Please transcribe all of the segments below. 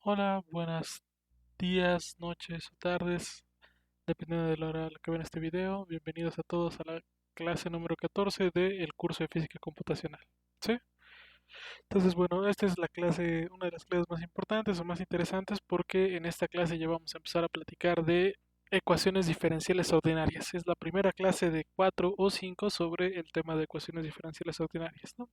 Hola, buenos días, noches o tardes, dependiendo de la hora a la que ven este video. Bienvenidos a todos a la clase número 14 del curso de Física Computacional. ¿Sí? Entonces, bueno, esta es la clase, una de las clases más importantes o más interesantes porque en esta clase ya vamos a empezar a platicar de ecuaciones diferenciales ordinarias. Es la primera clase de 4 o 5 sobre el tema de ecuaciones diferenciales ordinarias, ¿no?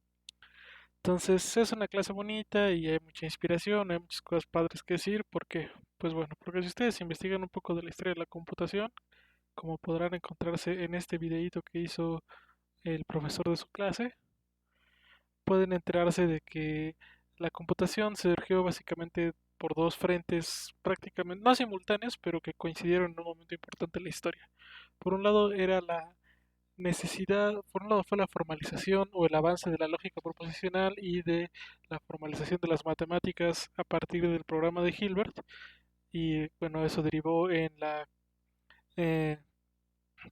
Entonces es una clase bonita y hay mucha inspiración, hay muchas cosas padres que decir, porque, pues bueno, porque si ustedes investigan un poco de la historia de la computación, como podrán encontrarse en este videíto que hizo el profesor de su clase, pueden enterarse de que la computación surgió básicamente por dos frentes prácticamente, no simultáneos, pero que coincidieron en un momento importante en la historia. Por un lado era la necesidad, por un lado fue la formalización o el avance de la lógica proposicional y de la formalización de las matemáticas a partir del programa de Hilbert, y bueno, eso derivó en la eh,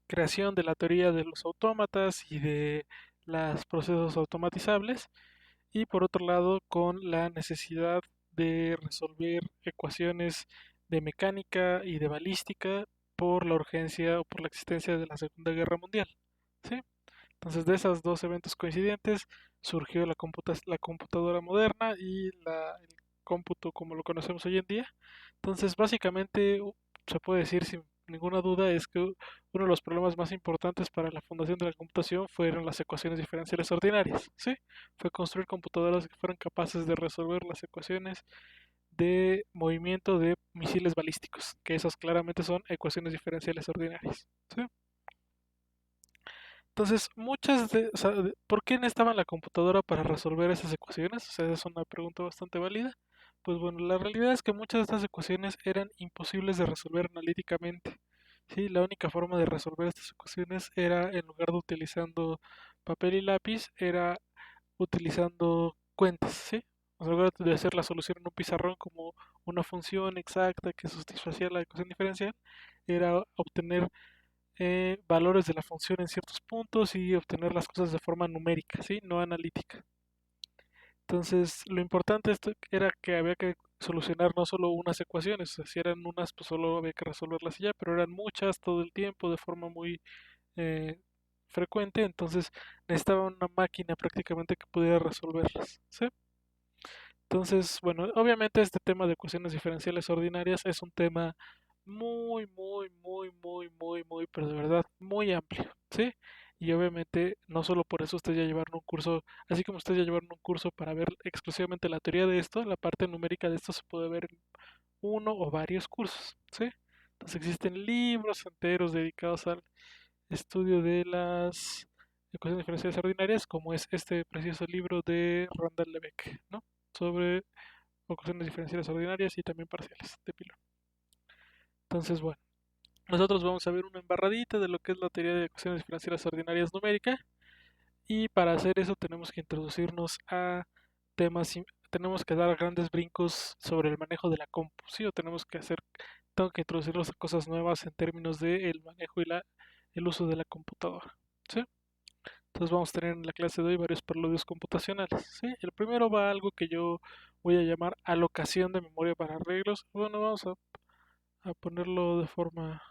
creación de la teoría de los autómatas y de los procesos automatizables, y por otro lado con la necesidad de resolver ecuaciones de mecánica y de balística por la urgencia o por la existencia de la Segunda Guerra Mundial. ¿Sí? Entonces, de esos dos eventos coincidentes surgió la computadora moderna y el cómputo como lo conocemos hoy en día. Entonces, básicamente, se puede decir sin ninguna duda es que uno de los problemas más importantes para la fundación de la computación fueron las ecuaciones diferenciales ordinarias, ¿sí? Fue construir computadoras que fueran capaces de resolver las ecuaciones de movimiento de misiles balísticos, que esas claramente son ecuaciones diferenciales ordinarias, ¿sí? Entonces, o sea, ¿por qué necesitaba la computadora para resolver esas ecuaciones? O sea, esa es una pregunta bastante válida. Pues bueno, la realidad es que muchas de estas ecuaciones eran imposibles de resolver analíticamente. Sí, la única forma de resolver estas ecuaciones era, en lugar de utilizando papel y lápiz, era utilizando cuentas, ¿sí? O sea, en lugar de hacer la solución en un pizarrón como una función exacta que satisfacía la ecuación diferencial, era obtener valores de la función en ciertos puntos y obtener las cosas de forma numérica, ¿sí? No analítica. Entonces, lo importante esto era que había que solucionar no solo unas ecuaciones, o sea, si eran unas, pues solo había que resolverlas y ya, pero eran muchas todo el tiempo de forma muy eh, frecuente, entonces necesitaba una máquina prácticamente que pudiera resolverlas, ¿sí? Entonces, bueno, obviamente este tema de ecuaciones diferenciales ordinarias es un tema muy, pero de verdad muy amplio, ¿sí? Y obviamente no solo por eso ustedes ya llevaron un curso, así como ustedes ya llevaron un curso para ver exclusivamente la teoría de esto, la parte numérica de esto se puede ver en uno o varios cursos, ¿sí? Entonces existen libros enteros dedicados al estudio de las ecuaciones diferenciales ordinarias, como es este precioso libro de Randall Lebeck, ¿no? Sobre ecuaciones diferenciales ordinarias y también parciales de Pilón. Entonces, bueno, nosotros vamos a ver una embarradita de lo que es la teoría de ecuaciones diferenciales ordinarias numérica, y para hacer eso tenemos que introducirnos a temas, tenemos que dar grandes brincos sobre el manejo de la compu, ¿sí? O tengo que introducirnos a cosas nuevas en términos de el manejo y el uso de la computadora, ¿sí? Entonces vamos a tener en la clase de hoy varios preludios computacionales, ¿sí? El primero va a algo que yo voy a llamar alocación de memoria para arreglos. Bueno, vamos a ponerlo de forma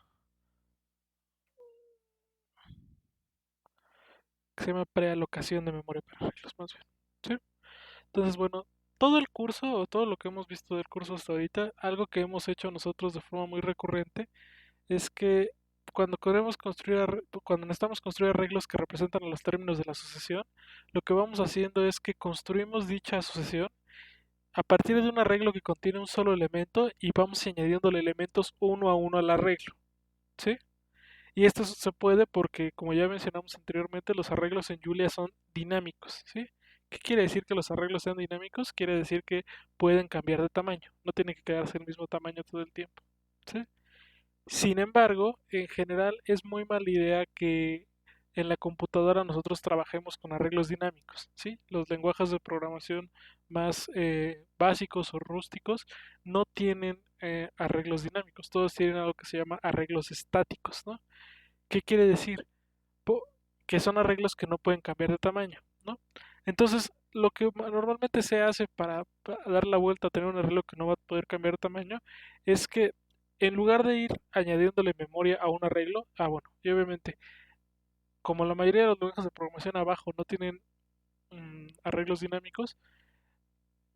que se llama prealocación de memoria para arreglos, más bien, ¿sí? Entonces, bueno, todo el curso o todo lo que hemos visto del curso hasta ahorita, algo que hemos hecho nosotros de forma muy recurrente es que cuando necesitamos construir arreglos que representan a los términos de la asociación, lo que vamos haciendo es que construimos dicha asociación a partir de un arreglo que contiene un solo elemento y vamos añadiéndole elementos uno a uno al arreglo, ¿sí? Y esto se puede porque, como ya mencionamos anteriormente, los arreglos en Julia son dinámicos, ¿sí? ¿Qué quiere decir que los arreglos sean dinámicos? Quiere decir que pueden cambiar de tamaño, no tienen que quedarse el mismo tamaño todo el tiempo, ¿sí? Sin embargo, en general es muy mala idea que en la computadora nosotros trabajemos con arreglos dinámicos, ¿sí? Los lenguajes de programación más básicos o rústicos no tienen arreglos dinámicos, todos tienen algo que se llama arreglos estáticos, ¿no? ¿Qué quiere decir? Que son arreglos que no pueden cambiar de tamaño, ¿no? Entonces, lo que normalmente se hace para dar la vuelta a tener un arreglo que no va a poder cambiar de tamaño es que en lugar de ir añadiéndole memoria a un arreglo, bueno, y obviamente como la mayoría de los lenguajes de programación abajo no tienen arreglos dinámicos,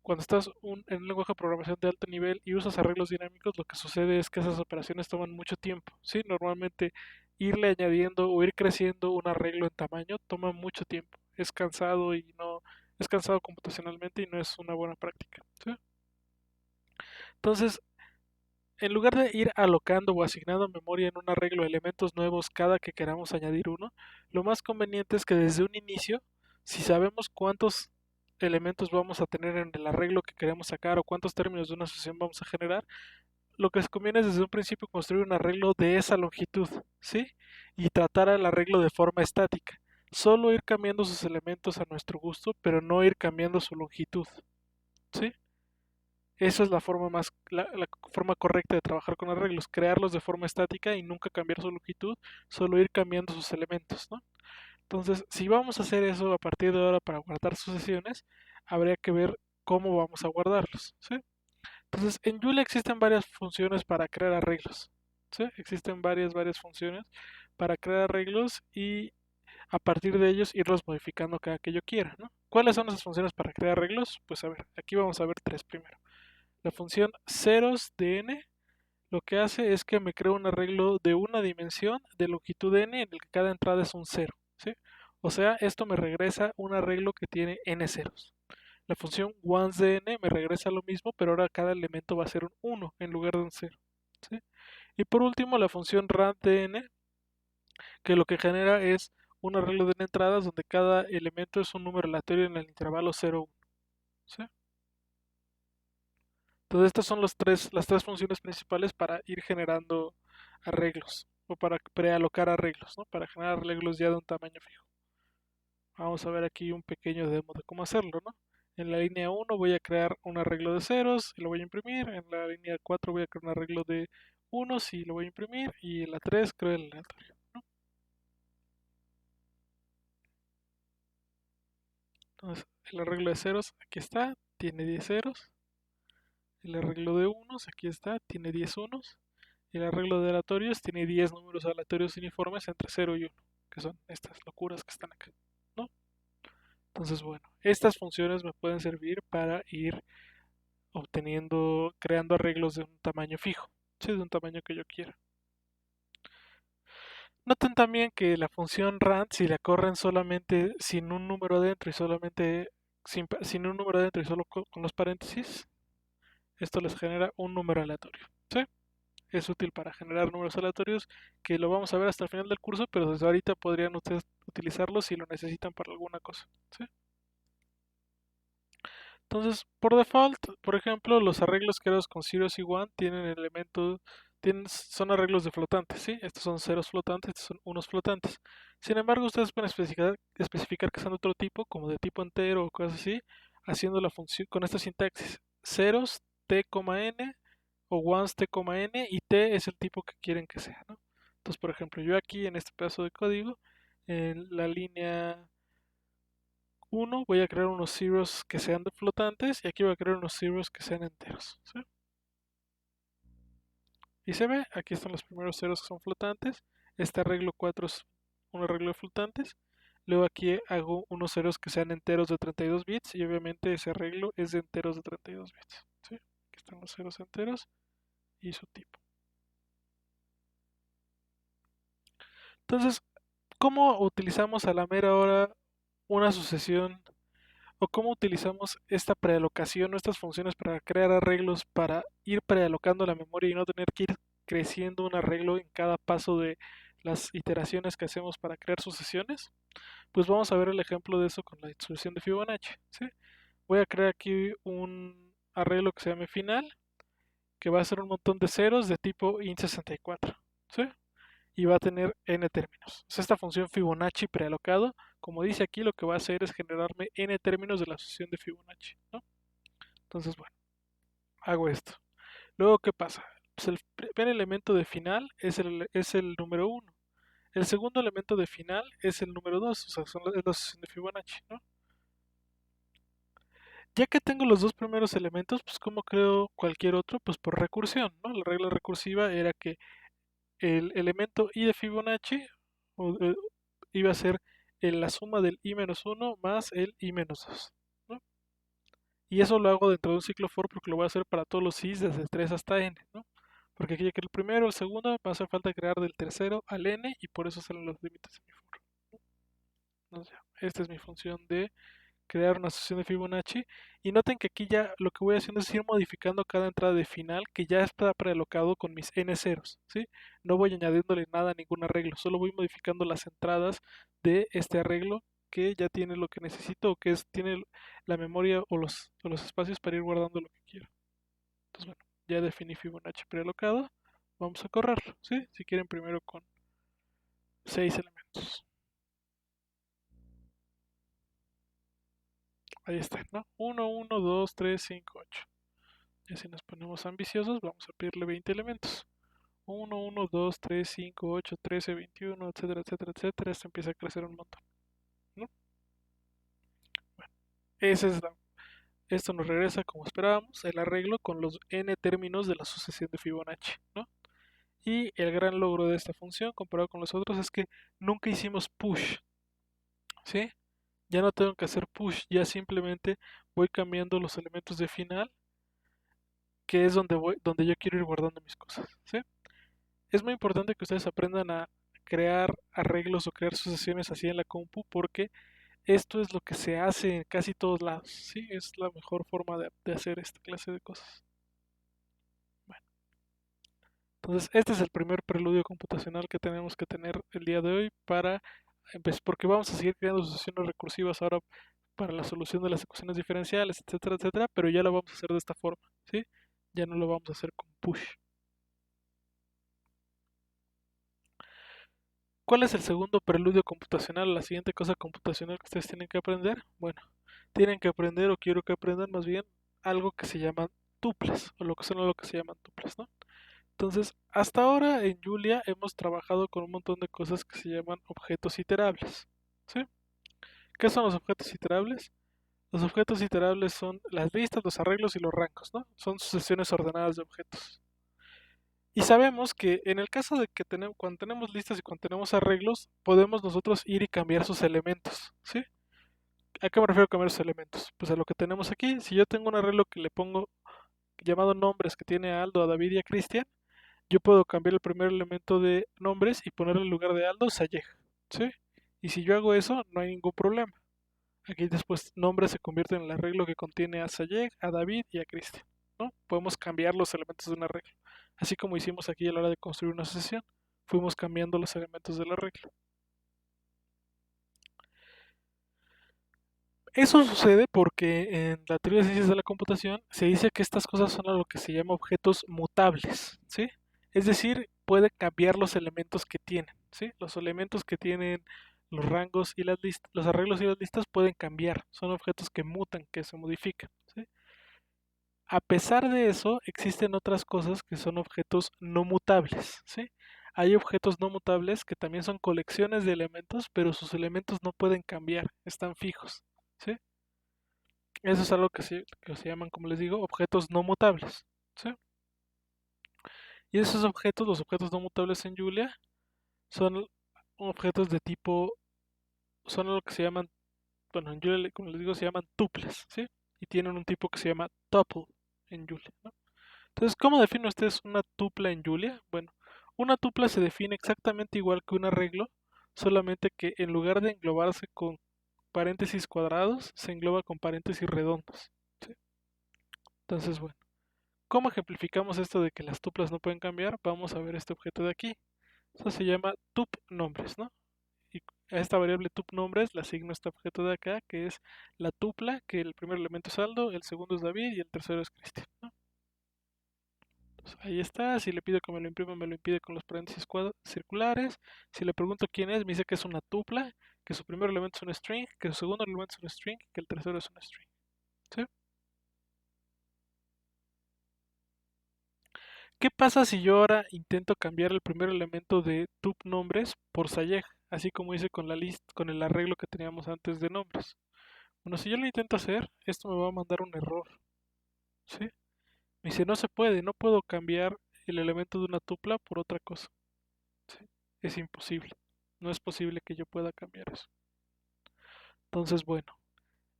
cuando estás en un lenguaje de programación de alto nivel y usas arreglos dinámicos, lo que sucede es que esas operaciones toman mucho tiempo, ¿sí? Normalmente irle añadiendo o ir creciendo un arreglo en tamaño toma mucho tiempo. Es cansado y no es cansado computacionalmente y no es una buena práctica, ¿sí? Entonces, en lugar de ir alocando o asignando memoria en un arreglo elementos nuevos cada que queramos añadir uno, lo más conveniente es que desde un inicio, si sabemos cuántos elementos vamos a tener en el arreglo que queremos sacar o cuántos términos de una asociación vamos a generar, lo que les conviene es desde un principio construir un arreglo de esa longitud, ¿sí? Y tratar el arreglo de forma estática. Solo ir cambiando sus elementos a nuestro gusto, pero no ir cambiando su longitud, ¿sí? Esa es la forma correcta de trabajar con arreglos, crearlos de forma estática y nunca cambiar su longitud, solo ir cambiando sus elementos, ¿no? Entonces, si vamos a hacer eso a partir de ahora para guardar sucesiones, habría que ver cómo vamos a guardarlos, ¿sí? Entonces, en Joule existen varias funciones para crear arreglos, ¿sí? Existen varias funciones para crear arreglos y a partir de ellos irlos modificando cada que yo quiera, ¿no? ¿Cuáles son esas funciones para crear arreglos? Pues a ver, aquí vamos a ver tres primero. La función ceros de n lo que hace es que me crea un arreglo de una dimensión de longitud n en el que cada entrada es un cero, ¿sí? O sea, esto me regresa un arreglo que tiene n ceros. La función once de n me regresa lo mismo, pero ahora cada elemento va a ser un 1 en lugar de un 0, ¿sí? Y por último, la función rand de n, que lo que genera es un arreglo de n entradas donde cada elemento es un número aleatorio en el intervalo 0, 1, ¿sí? Entonces estas son las tres funciones principales para ir generando arreglos o para prealocar arreglos, ¿no? Para generar arreglos ya de un tamaño fijo. Vamos a ver aquí un pequeño demo de cómo hacerlo, ¿no? En la línea 1 voy a crear un arreglo de ceros y lo voy a imprimir. En la línea 4 voy a crear un arreglo de unos y lo voy a imprimir. Y en la 3 creo el aleatorio, ¿no? Entonces el arreglo de ceros aquí está, tiene 10 ceros. El arreglo de unos, aquí está, tiene 10 unos. Y el arreglo de aleatorios tiene 10 números aleatorios uniformes entre 0 y 1, que son estas locuras que están acá, ¿no? Entonces, bueno, estas funciones me pueden servir para ir creando arreglos de un tamaño fijo, ¿sí? De un tamaño que yo quiera. Noten también que la función rand, si la corren solamente sin un número dentro y solamente sin un número dentro y solo con los paréntesis, esto les genera un número aleatorio, ¿sí? Es útil para generar números aleatorios que lo vamos a ver hasta el final del curso, pero desde ahorita podrían ustedes utilizarlo si lo necesitan para alguna cosa, ¿sí? Entonces, por default, por ejemplo, los arreglos creados con ceros y one tienen elementos, son arreglos de flotantes, ¿sí? Estos son ceros flotantes, estos son unos flotantes. Sin embargo, ustedes pueden especificar que sean de otro tipo, como de tipo entero o cosas así, haciendo la función con esta sintaxis. Ceros, t, n, o ones, t, n, y t es el tipo que quieren que sea, ¿no? Entonces, por ejemplo, yo aquí en este pedazo de código, en la línea uno voy a crear unos zeros que sean de flotantes y aquí voy a crear unos zeros que sean enteros, ¿sí? Y se ve, aquí están los primeros ceros que son flotantes. Este arreglo 4 es un arreglo de flotantes. Luego aquí hago unos ceros que sean enteros de 32 bits y obviamente ese arreglo es de enteros de 32 bits, ¿sí? Aquí están los ceros enteros y su tipo. Entonces, ¿cómo utilizamos a la mera hora una sucesión o cómo utilizamos esta prealocación o estas funciones para crear arreglos para ir prealocando la memoria y no tener que ir creciendo un arreglo en cada paso de las iteraciones que hacemos para crear sucesiones? Pues vamos a ver el ejemplo de eso con la sucesión de Fibonacci, ¿sí? Voy a crear aquí un arreglo que se llame final, que va a ser un montón de ceros de tipo int64, ¿sí? Y va a tener n términos. Es esta función Fibonacci prealocado, como dice aquí, lo que va a hacer es generarme n términos de la sucesión de Fibonacci, ¿no? Entonces, bueno, hago esto. Luego, ¿qué pasa? Pues el primer elemento de final es el número uno. El segundo elemento de final es el número 2, o sea, es la sucesión de Fibonacci, ¿no? Ya que tengo los dos primeros elementos, pues como creo cualquier otro, pues por recursión, ¿no? La regla recursiva era que el elemento i de Fibonacci iba a ser la suma del i menos uno más el i menos 2, ¿no? Y eso lo hago dentro de un ciclo for porque lo voy a hacer para todos los i's desde 3 hasta n, ¿no? Porque aquí ya que el primero, el segundo, me hace falta crear del tercero al n y por eso salen los límites de mi for. Entonces, esta es mi función de crear una asociación de Fibonacci. Y noten que aquí ya lo que voy haciendo es ir modificando cada entrada de final que ya está prealocado con mis n ceros, ¿sí? No voy añadiéndole nada a ningún arreglo, solo voy modificando las entradas de este arreglo que ya tiene lo que necesito o que tiene la memoria o los espacios para ir guardando lo que quiero. Entonces, bueno, ya definí Fibonacci prealocado. Vamos a correrlo, ¿sí? Si quieren primero con 6 elementos. Ahí está, ¿no? 1, 1, 2, 3, 5, 8. Y si nos ponemos ambiciosos, vamos a pedirle 20 elementos. 1, 1, 2, 3, 5, 8, 13, 21, etcétera, etcétera, etcétera. Esto empieza a crecer un montón, ¿no? Bueno, ese es esto nos regresa, como esperábamos, el arreglo con los n términos de la sucesión de Fibonacci, ¿no? Y el gran logro de esta función, comparado con los otros, es que nunca hicimos push, ¿sí? Ya no tengo que hacer push, ya simplemente voy cambiando los elementos de final, que es donde yo quiero ir guardando mis cosas, ¿sí? Es muy importante que ustedes aprendan a crear arreglos o crear sucesiones así en la compu porque esto es lo que se hace en casi todos lados, ¿sí? Es la mejor forma de hacer esta clase de cosas. Bueno, entonces este es el primer preludio computacional que tenemos que tener el día de hoy para empezar, porque vamos a seguir creando sucesiones recursivas ahora para la solución de las ecuaciones diferenciales, etcétera, etcétera, pero ya lo vamos a hacer de esta forma, ¿sí? Ya no lo vamos a hacer con push. ¿Cuál es el segundo preludio computacional? La siguiente cosa computacional que ustedes tienen que aprender. Bueno, tienen que aprender o quiero que aprendan más bien algo que se llaman tuplas o lo que son lo que se llaman tuplas, ¿no? Entonces, hasta ahora en Julia hemos trabajado con un montón de cosas que se llaman objetos iterables, ¿sí? ¿Qué son los objetos iterables? Los objetos iterables son las listas, los arreglos y los rangos, ¿no? Son sucesiones ordenadas de objetos. Y sabemos que en el caso de que cuando tenemos listas y cuando tenemos arreglos, podemos nosotros ir y cambiar sus elementos, ¿sí? ¿A qué me refiero a cambiar sus elementos? Pues a lo que tenemos aquí. Si yo tengo un arreglo que le pongo llamado nombres que tiene a Aldo, a David y a Cristian, yo puedo cambiar el primer elemento de nombres y ponerle en lugar de Aldo Sayeg, ¿sí? Y si yo hago eso, no hay ningún problema. Aquí después nombres se convierte en el arreglo que contiene a Sayeg, a David y a Cristian, ¿no? Podemos cambiar los elementos de un arreglo. Así como hicimos aquí a la hora de construir una sesión, fuimos cambiando los elementos del arreglo. Eso sucede porque en la teoría de ciencias de la computación se dice que estas cosas son a lo que se llama objetos mutables, ¿sí? Es decir, puede cambiar los elementos que tienen, ¿sí? Los elementos que tienen los rangos y las listas, los arreglos y las listas pueden cambiar, son objetos que mutan, que se modifican, ¿sí? A pesar de eso, existen otras cosas que son objetos no mutables, ¿sí? Hay objetos no mutables que también son colecciones de elementos, pero sus elementos no pueden cambiar, están fijos, ¿sí? Eso es algo que se llaman, como les digo, objetos no mutables, ¿sí? Y esos objetos, los objetos no mutables en Julia, son objetos de tipo, son lo que se llaman, bueno, en Julia, como les digo, se llaman tuples, ¿sí? Y tienen un tipo que se llama tuple en Julia, ¿no? Entonces, ¿cómo definen ustedes una tupla en Julia? Bueno, una tupla se define exactamente igual que un arreglo, solamente que en lugar de englobarse con paréntesis cuadrados, se engloba con paréntesis redondos, ¿sí? Entonces, bueno. ¿Cómo ejemplificamos esto de que las tuplas no pueden cambiar? Vamos a ver este objeto de aquí. Eso se llama tup nombres, ¿no? Y a esta variable tup nombres le asigno este objeto de acá, que es la tupla, que el primer elemento es Aldo, el segundo es David y el tercero es Cristian, ¿no? Entonces, ahí está. Si le pido que me lo imprima, me lo impide con los paréntesis circulares. Si le pregunto quién es, me dice que es una tupla, que su primer elemento es un string, que su segundo elemento es un string, que el tercero es un string, ¿sí? ¿Qué pasa si yo ahora intento cambiar el primer elemento de tup nombres por Sayeg, así como hice con la lista, con el arreglo que teníamos antes de nombres? Bueno, si yo lo intento hacer, esto me va a mandar un error, ¿sí? Me dice, no se puede, no puedo cambiar el elemento de una tupla por otra cosa, ¿sí? Es imposible. No es posible que yo pueda cambiar eso. Entonces, bueno,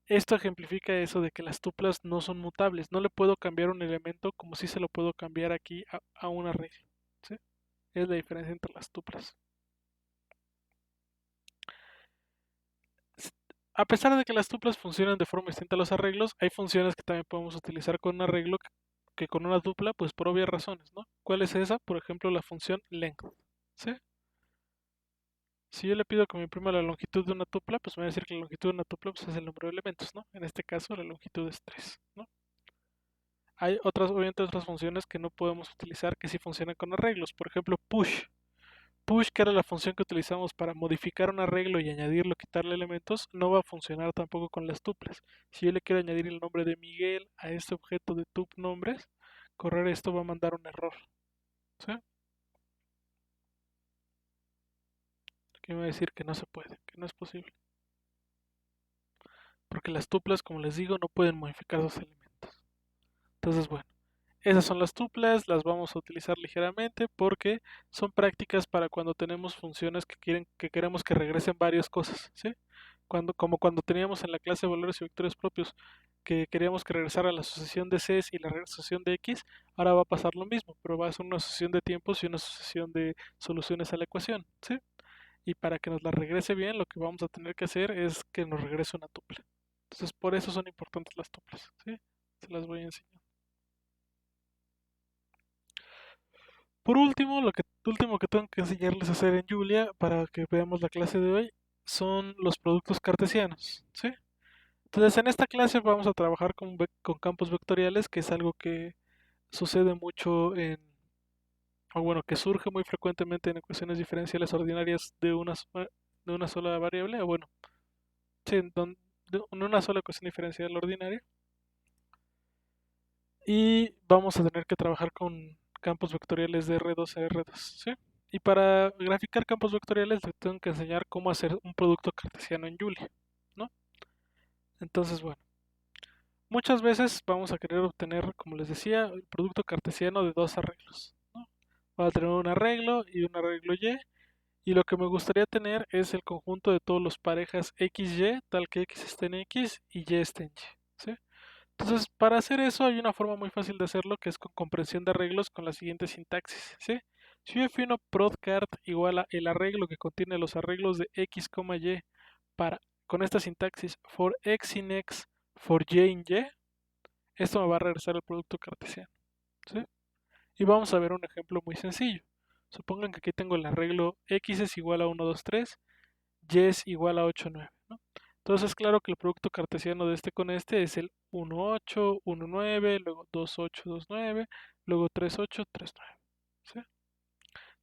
esto ejemplifica eso de que las tuplas no son mutables. No le puedo cambiar un elemento como si se lo puedo cambiar aquí a un arreglo, ¿sí? Es la diferencia entre las tuplas. A pesar de que las tuplas funcionan de forma distinta a los arreglos, hay funciones que también podemos utilizar con un arreglo que con una tupla, pues por obvias razones, ¿no? ¿Cuál es esa? Por ejemplo, la función length, ¿sí? Si yo le pido que me imprima la longitud de una tupla, pues me va a decir que la longitud de una tupla pues, es el número de elementos, ¿no? En este caso, la longitud es 3, ¿no? Hay otras, obviamente, otras funciones que no podemos utilizar que sí funcionan con arreglos. Por ejemplo, push. Push, que era la función que utilizamos para modificar un arreglo y añadirlo, quitarle elementos, no va a funcionar tampoco con las tuplas. Si yo le quiero añadir el nombre de Miguel a este objeto de tup nombres, correr esto va a mandar un error, ¿sí? Que me va a decir que no se puede, que no es posible. Porque las tuplas, como les digo, no pueden modificar los elementos. Entonces, bueno, esas son las tuplas, las vamos a utilizar ligeramente porque son prácticas para cuando tenemos funciones que queremos que regresen varias cosas, ¿sí? Como cuando teníamos en la clase de valores y vectores propios que queríamos que regresara la asociación de Cs y la asociación de X, ahora va a pasar lo mismo, pero va a ser una asociación de tiempos y una asociación de soluciones a la ecuación, ¿sí? Y para que nos la regrese bien, lo que vamos a tener que hacer es que nos regrese una tupla. Entonces, por eso son importantes las tuplas, ¿sí? Se las voy a enseñar. Por último, lo último que tengo que enseñarles a hacer en Julia para que veamos la clase de hoy son los productos cartesianos, ¿sí? Entonces, en esta clase vamos a trabajar con campos vectoriales, que es algo que sucede mucho o bueno, que surge muy frecuentemente en ecuaciones diferenciales ordinarias de una sola variable, o bueno, sí, en una sola ecuación diferencial ordinaria. Y vamos a tener que trabajar con campos vectoriales de R2 a R2, ¿sí? Y para graficar campos vectoriales les tengo que enseñar cómo hacer un producto cartesiano en Julia, ¿no? Entonces, bueno, muchas veces vamos a querer obtener, como les decía, el producto cartesiano de dos arreglos, ¿no? Va a tener un arreglo y un arreglo y lo que me gustaría tener es el conjunto de todos los parejas XY, tal que X esté en X y Y esté en Y, ¿sí? Entonces, para hacer eso hay una forma muy fácil de hacerlo que es con comprensión de arreglos con la siguiente sintaxis, ¿sí? Si yo defino prodcart igual a el arreglo que contiene los arreglos de x, y para, con esta sintaxis for x in x, for y in y, esto me va a regresar el producto cartesiano, ¿sí? Y vamos a ver un ejemplo muy sencillo. Supongan que aquí tengo el arreglo x es igual a 1, 2, 3, y es igual a 8, 9, ¿no? Entonces, claro que el producto cartesiano de este con este es el 1, 8, 1, 9, luego 2, 8, 2, 9, luego 3, 8, 3, 9, ¿sí?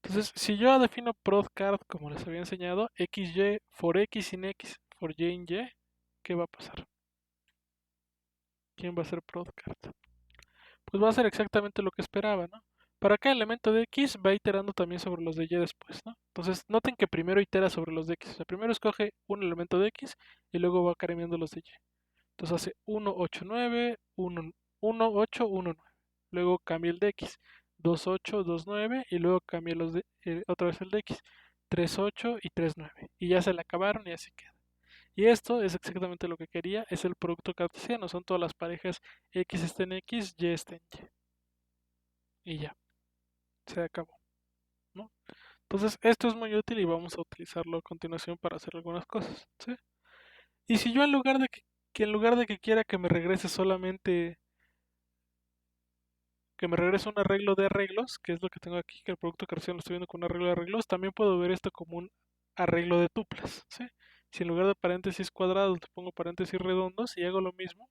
Entonces, si yo defino prodcart como les había enseñado, xy for x in x, for y in y, ¿qué va a pasar? ¿Quién va a ser prodcart? Pues va a ser exactamente lo que esperaba, ¿no? Para cada elemento de x va iterando también sobre los de y después, ¿no? Entonces, noten que primero itera sobre los de x. O sea, primero escoge un elemento de x y luego va cambiando los de y. Entonces hace 1, 8, 9, 1, 1, 8, 1, 9. Luego cambia el de x. 2, 8, 2, 9 y luego cambia otra vez el de x. 3, 8 y 3, 9. Y ya se le acabaron y así queda. Y esto es exactamente lo que quería, es el producto cartesiano, son todas las parejas x está en x, y está en y. Y ya, se acabó, ¿no? Entonces esto es muy útil y vamos a utilizarlo a continuación para hacer algunas cosas, ¿sí? Y si yo en lugar de que quiera que me regrese solamente que me regrese un arreglo de arreglos, que es lo que tengo aquí, que el producto cartesiano lo estoy viendo con un arreglo de arreglos, también puedo ver esto como un arreglo de tuplas, ¿sí? Si en lugar de paréntesis cuadrados le pongo paréntesis redondos y hago lo mismo,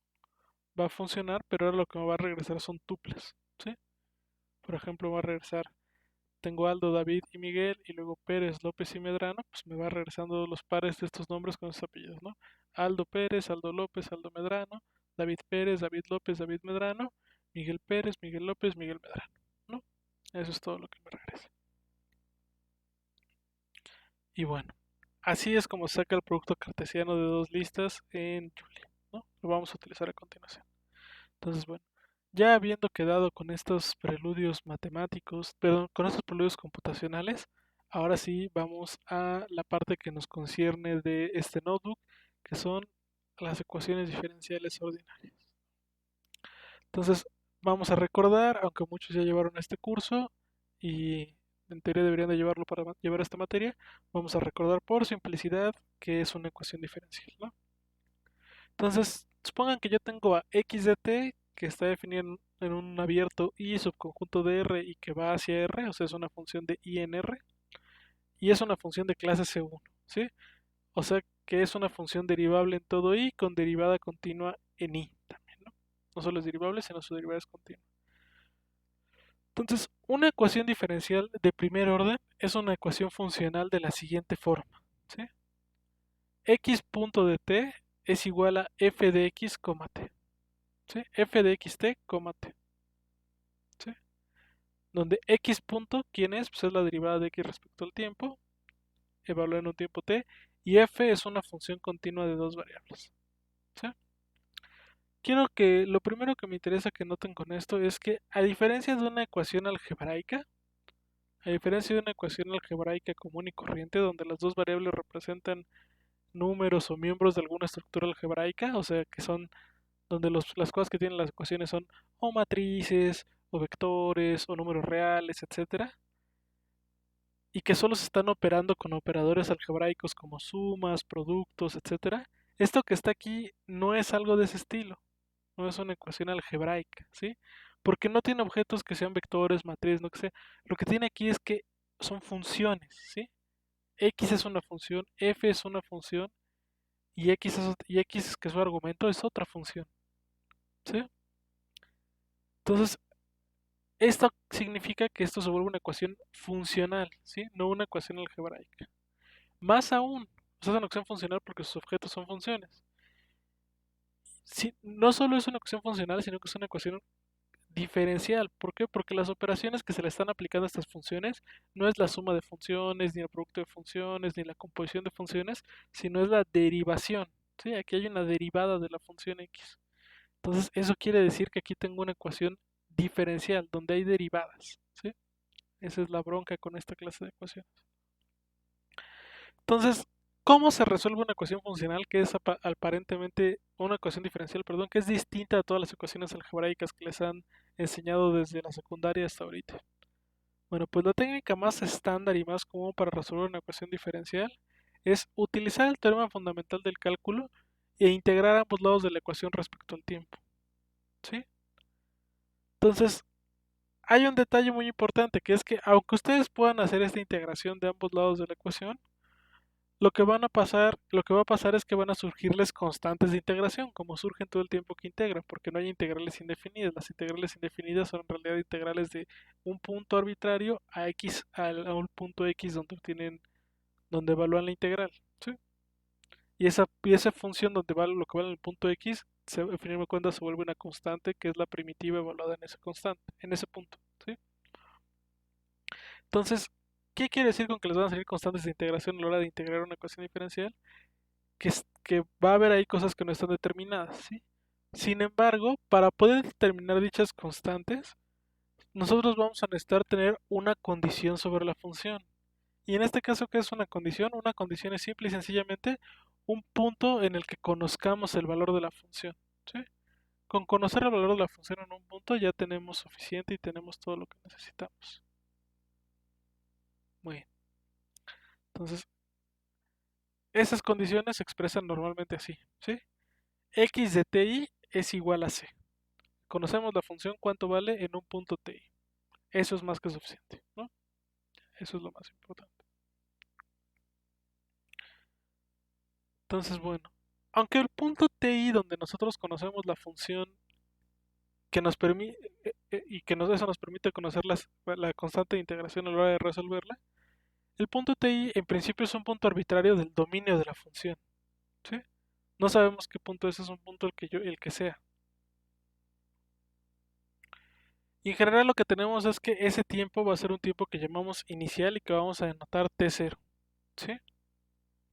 va a funcionar, pero ahora lo que me va a regresar son tuplas, ¿sí? Por ejemplo, va a regresar, tengo Aldo, David y Miguel, y luego Pérez, López y Medrano, pues me va regresando los pares de estos nombres con sus apellidos, ¿no? Aldo Pérez, Aldo López, Aldo Medrano, David Pérez, David López, David Medrano, Miguel Pérez, Miguel López, Miguel Medrano, ¿no? Eso es todo lo que me regresa. Y bueno, así es como se saca el producto cartesiano de dos listas en Julia. Lo vamos a utilizar a continuación. Entonces, bueno, ya habiendo quedado con estos preludios matemáticos, perdón, con estos preludios computacionales, ahora sí vamos a la parte que nos concierne de este notebook, que son las ecuaciones diferenciales ordinarias. Entonces, vamos a recordar, aunque muchos ya llevaron este curso y en teoría deberían de llevarlo para llevar esta materia, vamos a recordar por simplicidad que es una ecuación diferencial, ¿no? Entonces, supongan que yo tengo a x de t que está definido en un abierto y subconjunto de R y que va hacia R, o sea, es una función de I en R, y es una función de clase C1, ¿sí? O sea, que es una función derivable en todo I con derivada continua en I también, ¿no? No solo es derivable, sino su derivada es continua. Entonces, una ecuación diferencial de primer orden es una ecuación funcional de la siguiente forma, ¿sí? X punto de t es igual a f de x, t. ¿Sí? F de xt, t. ¿Sí? Donde x punto, ¿quién es? Pues es la derivada de x respecto al tiempo, evaluada en un tiempo t, y f es una función continua de dos variables. ¿Sí? Quiero que lo primero que me interesa que noten con esto es que a diferencia de una ecuación algebraica, a diferencia de una ecuación algebraica común y corriente, donde las dos variables representan números o miembros de alguna estructura algebraica, o sea que son donde las cosas que tienen las ecuaciones son o matrices, o vectores, o números reales, etcétera, y que solo se están operando con operadores algebraicos como sumas, productos, etcétera. Esto que está aquí no es algo de ese estilo, no es una ecuación algebraica, ¿sí? Porque no tiene objetos que sean vectores, matrices, no que sea. Lo que tiene aquí es que son funciones, ¿sí? X es una función, F es una función y X que es su argumento es otra función, ¿sí? Entonces, esto significa que esto se vuelve una ecuación funcional, ¿sí? No una ecuación algebraica. Más aún, es una ecuación funcional porque sus objetos son funciones. Sí, no solo es una ecuación funcional, sino que es una ecuación diferencial. ¿Por qué? Porque las operaciones que se le están aplicando a estas funciones no es la suma de funciones, ni el producto de funciones, ni la composición de funciones, sino es la derivación. ¿Sí? Aquí hay una derivada de la función x. Entonces, eso quiere decir que aquí tengo una ecuación diferencial, donde hay derivadas. ¿Sí? Esa es la bronca con esta clase de ecuaciones. Entonces, ¿cómo se resuelve una ecuación funcional que es aparentemente una ecuación diferencial, perdón, que es distinta a todas las ecuaciones algebraicas que les han enseñado desde la secundaria hasta ahorita? Bueno, pues la técnica más estándar y más común para resolver una ecuación diferencial es utilizar el teorema fundamental del cálculo e integrar ambos lados de la ecuación respecto al tiempo. ¿Sí? Entonces, hay un detalle muy importante que es que aunque ustedes puedan hacer esta integración de ambos lados de la ecuación, lo que va a pasar es que van a surgirles constantes de integración, como surgen todo el tiempo que integran, porque no hay integrales indefinidas. Las integrales indefinidas son en realidad integrales de un punto arbitrario a x a un punto x donde donde evalúan la integral, ¿sí? Y esa función donde vale lo que vale en el punto x, al final de cuentas se vuelve una constante que es la primitiva evaluada en ese constante, en ese punto, ¿sí? Entonces, ¿qué quiere decir con que les van a salir constantes de integración a la hora de integrar una ecuación diferencial? Que va a haber ahí cosas que no están determinadas, ¿sí? Sin embargo, para poder determinar dichas constantes, nosotros vamos a necesitar tener una condición sobre la función. Y en este caso, ¿qué es una condición? Una condición es simple y sencillamente un punto en el que conozcamos el valor de la función, ¿sí? Con conocer el valor de la función en un punto ya tenemos suficiente y tenemos todo lo que necesitamos. Muy bien. Entonces, esas condiciones se expresan normalmente así, ¿sí? X de ti es igual a c. Conocemos la función cuánto vale en un punto ti. Eso es más que suficiente, ¿no? Eso es lo más importante. Entonces, bueno, aunque el punto ti donde nosotros conocemos la función que nos permite y que eso nos permite conocer la constante de integración a la hora de resolverla, el punto ti en principio es un punto arbitrario del dominio de la función, ¿sí? No sabemos qué punto es un punto el que sea. Y en general lo que tenemos es que ese tiempo va a ser un tiempo que llamamos inicial y que vamos a denotar t0, ¿sí?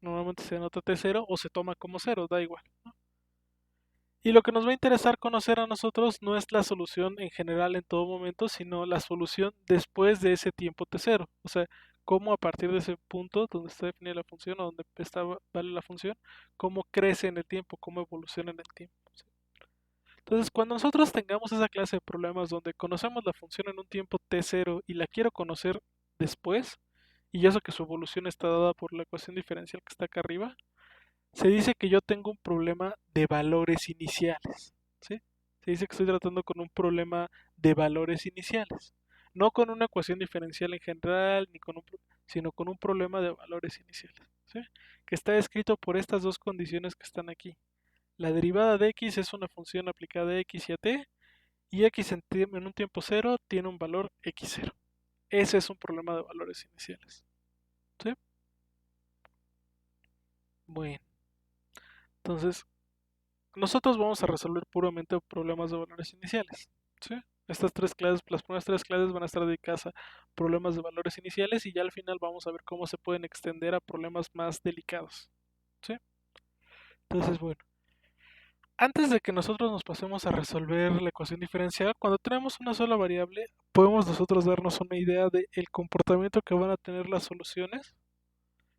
Normalmente se denota t0 o se toma como 0, da igual, ¿no? Y lo que nos va a interesar conocer a nosotros no es la solución en general en todo momento, sino la solución después de ese tiempo t0. O sea, cómo a partir de ese punto donde está definida la función o donde vale la función, cómo crece en el tiempo, cómo evoluciona en el tiempo. ¿Sí? Entonces, cuando nosotros tengamos esa clase de problemas donde conocemos la función en un tiempo t0 y la quiero conocer después, y eso que su evolución está dada por la ecuación diferencial que está acá arriba, se dice que yo tengo un problema de valores iniciales, ¿sí? Se dice que estoy tratando con un problema de valores iniciales, no con una ecuación diferencial en general, ni con sino con un problema de valores iniciales, ¿sí? Que está descrito por estas dos condiciones que están aquí. La derivada de x es una función aplicada a x y a t, y x en un tiempo cero tiene un valor x0. Ese es un problema de valores iniciales, ¿sí? Bueno, entonces nosotros vamos a resolver puramente problemas de valores iniciales, ¿sí? Estas tres clases, las primeras tres clases van a estar dedicadas a problemas de valores iniciales y ya al final vamos a ver cómo se pueden extender a problemas más delicados, ¿sí? Entonces, bueno, antes de que nosotros nos pasemos a resolver la ecuación diferencial, cuando tenemos una sola variable, podemos nosotros darnos una idea del comportamiento que van a tener las soluciones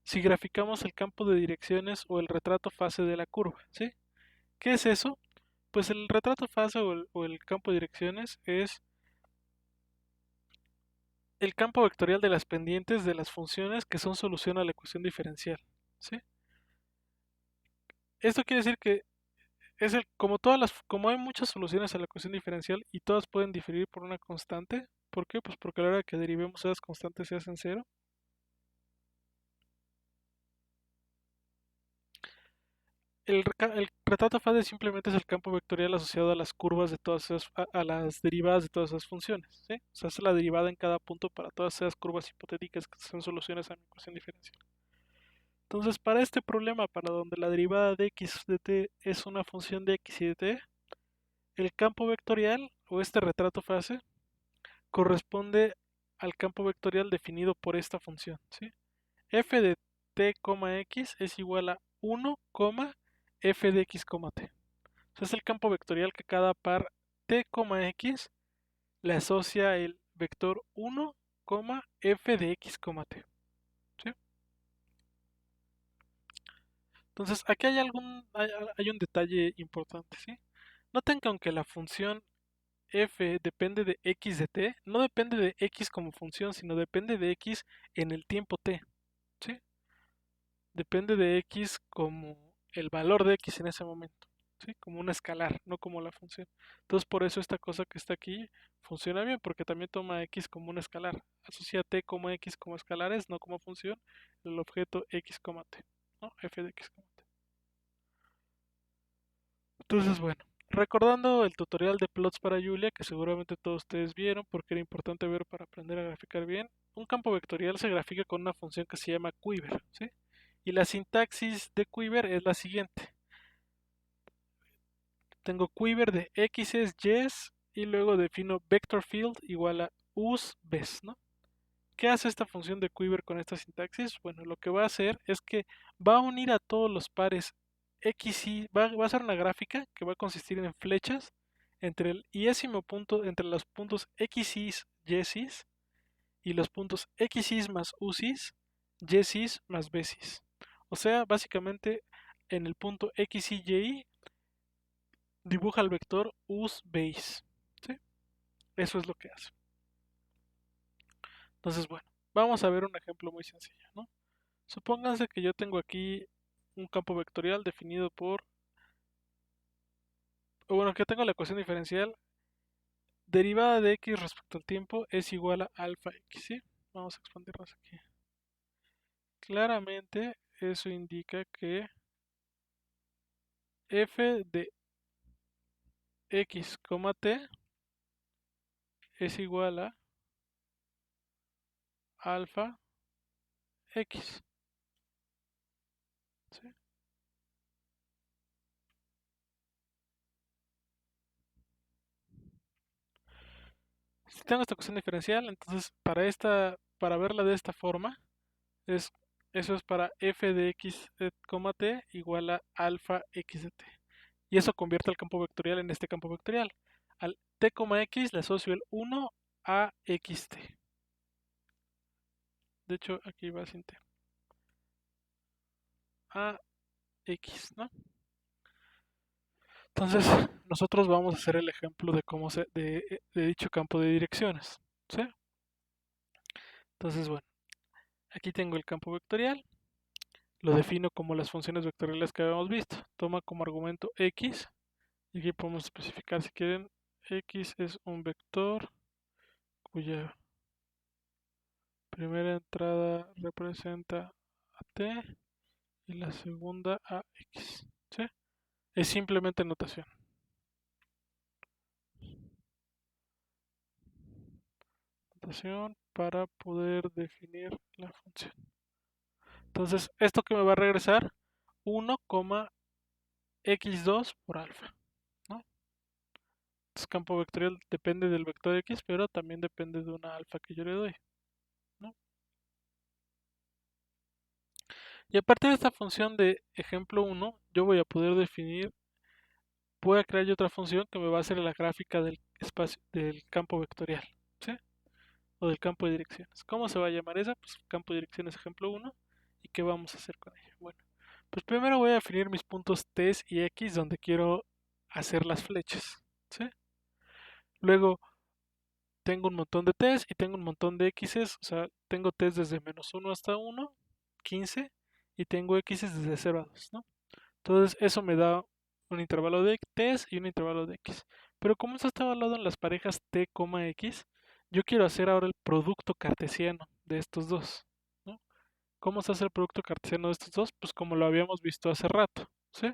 si graficamos el campo de direcciones o el retrato fase de la curva, ¿sí? ¿Qué es eso? Pues el retrato fase o el campo de direcciones es el campo vectorial de las pendientes de las funciones que son solución a la ecuación diferencial, ¿sí? Esto quiere decir que como hay muchas soluciones a la ecuación diferencial y todas pueden diferir por una constante. ¿Por qué? Pues porque a la hora que derivemos esas constantes se hacen cero. El retrato fase simplemente es el campo vectorial asociado a las curvas de todas a las derivadas de todas esas funciones, ¿sí? O sea, es la derivada en cada punto para todas esas curvas hipotéticas que son soluciones a mi ecuación diferencial. Entonces, para este problema, para donde la derivada de x de t es una función de x y de t, el campo vectorial o este retrato fase corresponde al campo vectorial definido por esta función, ¿sí? F de t, x es igual a 1, f de x, t. O sea, es el campo vectorial que cada par t, x le asocia el vector 1, f de x, t. ¿Sí? Entonces, aquí hay un detalle importante, ¿sí? Noten que aunque la función f depende de x de t, no depende de x como función, sino depende de x en el tiempo t, ¿sí? Depende de x como el valor de x en ese momento, ¿sí? Como un escalar, no como la función. Entonces, por eso esta cosa que está aquí funciona bien, porque también toma x como un escalar. Asocia t como x como escalares, no como función, el objeto x, t, ¿no? F de x, t. Entonces, bueno, recordando el tutorial de plots para Julia, que seguramente todos ustedes vieron porque era importante ver para aprender a graficar bien, un campo vectorial se grafica con una función que se llama quiver, ¿sí? Y la sintaxis de quiver es la siguiente. Tengo quiver de x's, y's y luego defino vector field igual a us, ves, ¿no? ¿Qué hace esta función de quiver con esta sintaxis? Bueno, lo que va a hacer es que va a unir a todos los pares x y va a hacer una gráfica que va a consistir en flechas entre el iésimo punto, entre los puntos x's, y's y los puntos x's más u's, y's más b's. O sea, básicamente en el punto x y y dibuja el vector us, base. ¿Sí? Eso es lo que hace. Entonces, bueno, vamos a ver un ejemplo muy sencillo, ¿no? Supónganse que yo tengo aquí un campo vectorial definido bueno, que tengo la ecuación diferencial derivada de x respecto al tiempo es igual a alfa x, ¿sí? Vamos a expandirnos aquí. Claramente eso indica que f de x, t es igual a alfa x, ¿sí? Si tengo esta ecuación diferencial, entonces para verla de esta forma, es, eso es para f de x, t igual a alfa x de t. y eso convierte al campo vectorial en este campo vectorial. Al t, x le asocio el 1 a xt. De hecho, aquí va sin t. A x, ¿no? Entonces, nosotros vamos a hacer el ejemplo de cómo de dicho campo de direcciones, ¿sí? Entonces, bueno, aquí tengo el campo vectorial, lo defino como las funciones vectoriales que habíamos visto. Toma como argumento x, y aquí podemos especificar si quieren, x es un vector cuya primera entrada representa a t y la segunda a x, ¿sí? Es simplemente notación. Notación para poder definir la función. Entonces, ¿esto que me va a regresar? 1, x2 por alfa, ¿no? Entonces, campo vectorial depende del vector x, pero también depende de una alfa que yo le doy, ¿no? Y a partir de esta función de ejemplo 1, yo voy a poder definir, voy a crear yo otra función que me va a hacer la gráfica del espacio del campo vectorial, ¿sí? O del campo de direcciones. ¿Cómo se va a llamar esa? Pues campo de direcciones ejemplo 1. ¿Y qué vamos a hacer con ella? Bueno, pues primero voy a definir mis puntos T y X donde quiero hacer las flechas, ¿sí? Luego tengo un montón de T's y tengo un montón de X's, o sea, tengo T's desde -1 hasta 1, 15, y tengo X's desde 0 a 2, ¿no? Entonces eso me da un intervalo de T's y un intervalo de X. Pero como esto está evaluado en las parejas T, X, yo quiero hacer ahora el producto cartesiano de estos dos, ¿no? ¿Cómo se hace el producto cartesiano de estos dos? Pues como lo habíamos visto hace rato, ¿sí?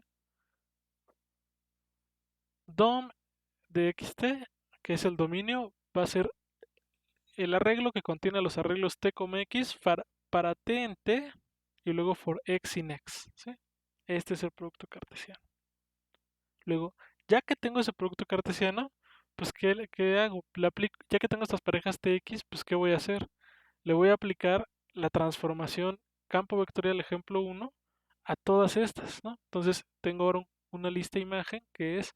Dom de xt, que es el dominio, va a ser el arreglo que contiene los arreglos t, x para t en t y luego for x in x, ¿sí? Este es el producto cartesiano. Luego, ya que tengo ese producto cartesiano, pues ¿qué hago? Ya que tengo estas parejas tx, pues ¿qué voy a hacer? Le voy a aplicar la transformación campo vectorial ejemplo 1 a todas estas, ¿no? Entonces tengo ahora una lista imagen que es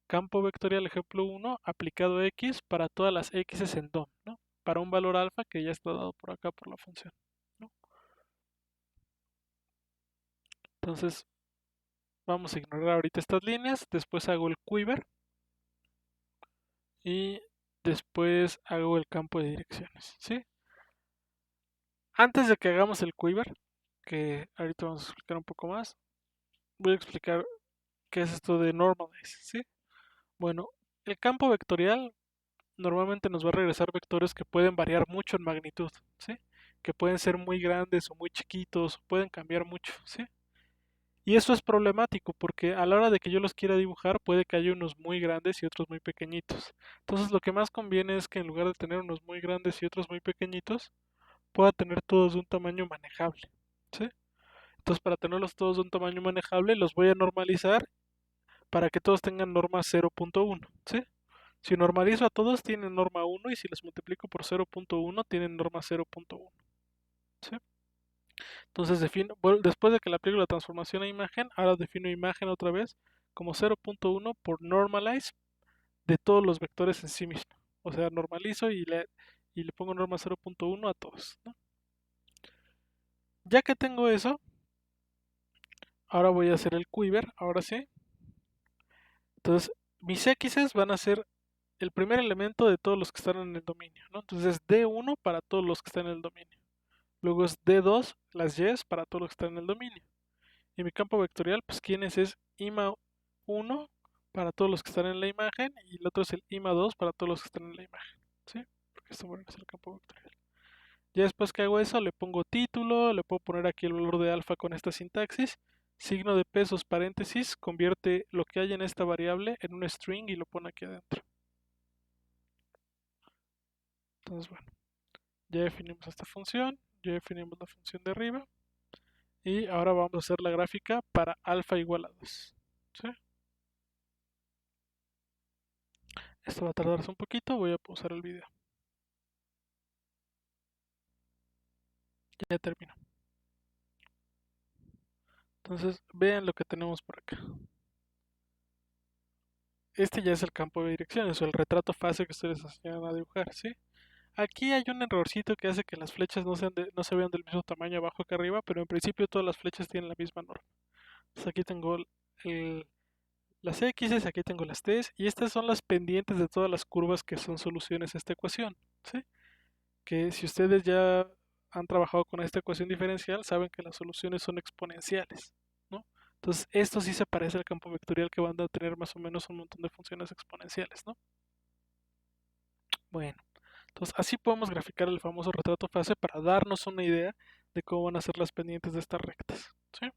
campo vectorial ejemplo 1 aplicado a x para todas las x en DOM, ¿no? Para un valor alfa que ya está dado por acá por la función, ¿no? Entonces vamos a ignorar ahorita estas líneas, después hago el quiver y después hago el campo de direcciones, ¿sí? Antes de que hagamos el quiver, que ahorita vamos a explicar un poco más, voy a explicar qué es esto de normalize, ¿sí? Bueno, el campo vectorial normalmente nos va a regresar vectores que pueden variar mucho en magnitud, ¿sí? Que pueden ser muy grandes o muy chiquitos, pueden cambiar mucho, ¿sí? Y eso es problemático porque a la hora de que yo los quiera dibujar puede que haya unos muy grandes y otros muy pequeñitos. Entonces lo que más conviene es que en lugar de tener unos muy grandes y otros muy pequeñitos, pueda tener todos de un tamaño manejable, ¿sí? Entonces para tenerlos todos de un tamaño manejable los voy a normalizar para que todos tengan norma 0.1, ¿sí? Si normalizo a todos tienen norma 1 y si los multiplico por 0.1 tienen norma 0.1, ¿sí? Entonces después de que le aplico la transformación a imagen, ahora defino imagen otra vez como 0.1 por normalize de todos los vectores en sí mismo. O sea, normalizo y le pongo norma 0.1 a todos, ¿no? Ya que tengo eso, ahora voy a hacer el quiver, ahora sí. Entonces, mis x's van a ser el primer elemento de todos los que están en el dominio, ¿no? Entonces es D1 para todos los que están en el dominio. Luego es D2, las Y's para todos los que están en el dominio. Y mi campo vectorial, pues ¿quién es IMA1 para todos los que están en la imagen y el otro es el IMA2 para todos los que están en la imagen, ¿sí? Porque esto es el campo vectorial. Ya después que hago eso, le pongo título, le puedo poner aquí el valor de alfa con esta sintaxis, signo de pesos, paréntesis, convierte lo que hay en esta variable en un string y lo pone aquí adentro. Entonces, bueno, ya definimos esta función, ya definimos la función de arriba y ahora vamos a hacer la gráfica para alfa igual a 2, ¿sí? Esto va a tardarse un poquito, voy a pausar el video. Ya termino. Entonces, vean lo que tenemos por acá. este ya es el campo de direcciones o el retrato fase que ustedes enseñan a dibujar, ¿sí? Aquí hay un errorcito que hace que las flechas no se vean del mismo tamaño abajo que arriba, pero en principio todas las flechas tienen la misma norma. Entonces aquí tengo el- las X, aquí tengo las T, y estas son las pendientes de todas las curvas que son soluciones a esta ecuación, ¿sí? Que si ustedes ya han trabajado con esta ecuación diferencial, saben que las soluciones son exponenciales, ¿no? Entonces, esto sí se parece al campo vectorial que van a tener más o menos un montón de funciones exponenciales, ¿no? Bueno, entonces así podemos graficar el famoso retrato fase para darnos una idea de cómo van a ser las pendientes de estas rectas, ¿sí?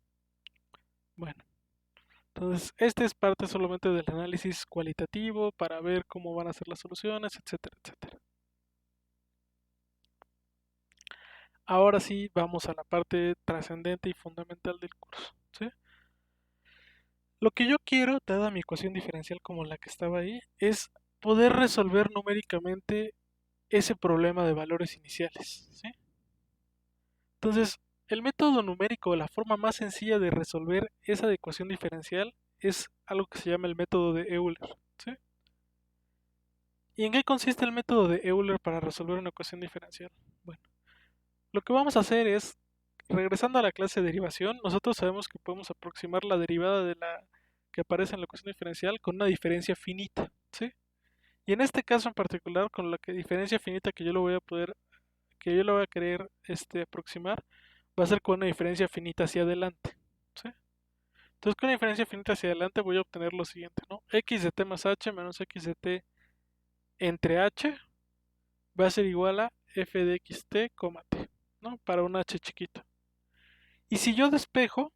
Bueno, entonces este es parte solamente del análisis cualitativo para ver cómo van a ser las soluciones, etcétera, etcétera. Ahora sí vamos a la parte trascendente y fundamental del curso, ¿sí? Lo que yo quiero, dada mi ecuación diferencial como la que estaba ahí, es poder resolver numéricamente ese problema de valores iniciales, ¿sí? Entonces, el método numérico, la forma más sencilla de resolver esa ecuación diferencial es algo que se llama el método de Euler, ¿sí? ¿Y en qué consiste el método de Euler para resolver una ecuación diferencial? Bueno, lo que vamos a hacer es, regresando a la clase de derivación, nosotros sabemos que podemos aproximar la derivada de la que aparece en la ecuación diferencial con una diferencia finita, ¿sí? Y en este caso en particular, con la diferencia finita que yo lo voy a poder, que yo lo voy a querer aproximar, va a ser con una diferencia finita hacia adelante, ¿sí? Entonces con una diferencia finita hacia adelante voy a obtener lo siguiente, ¿no? X de t más h menos x de t entre h va a ser igual a f de xt, t, ¿no? Para un h chiquito. Y si yo despejo,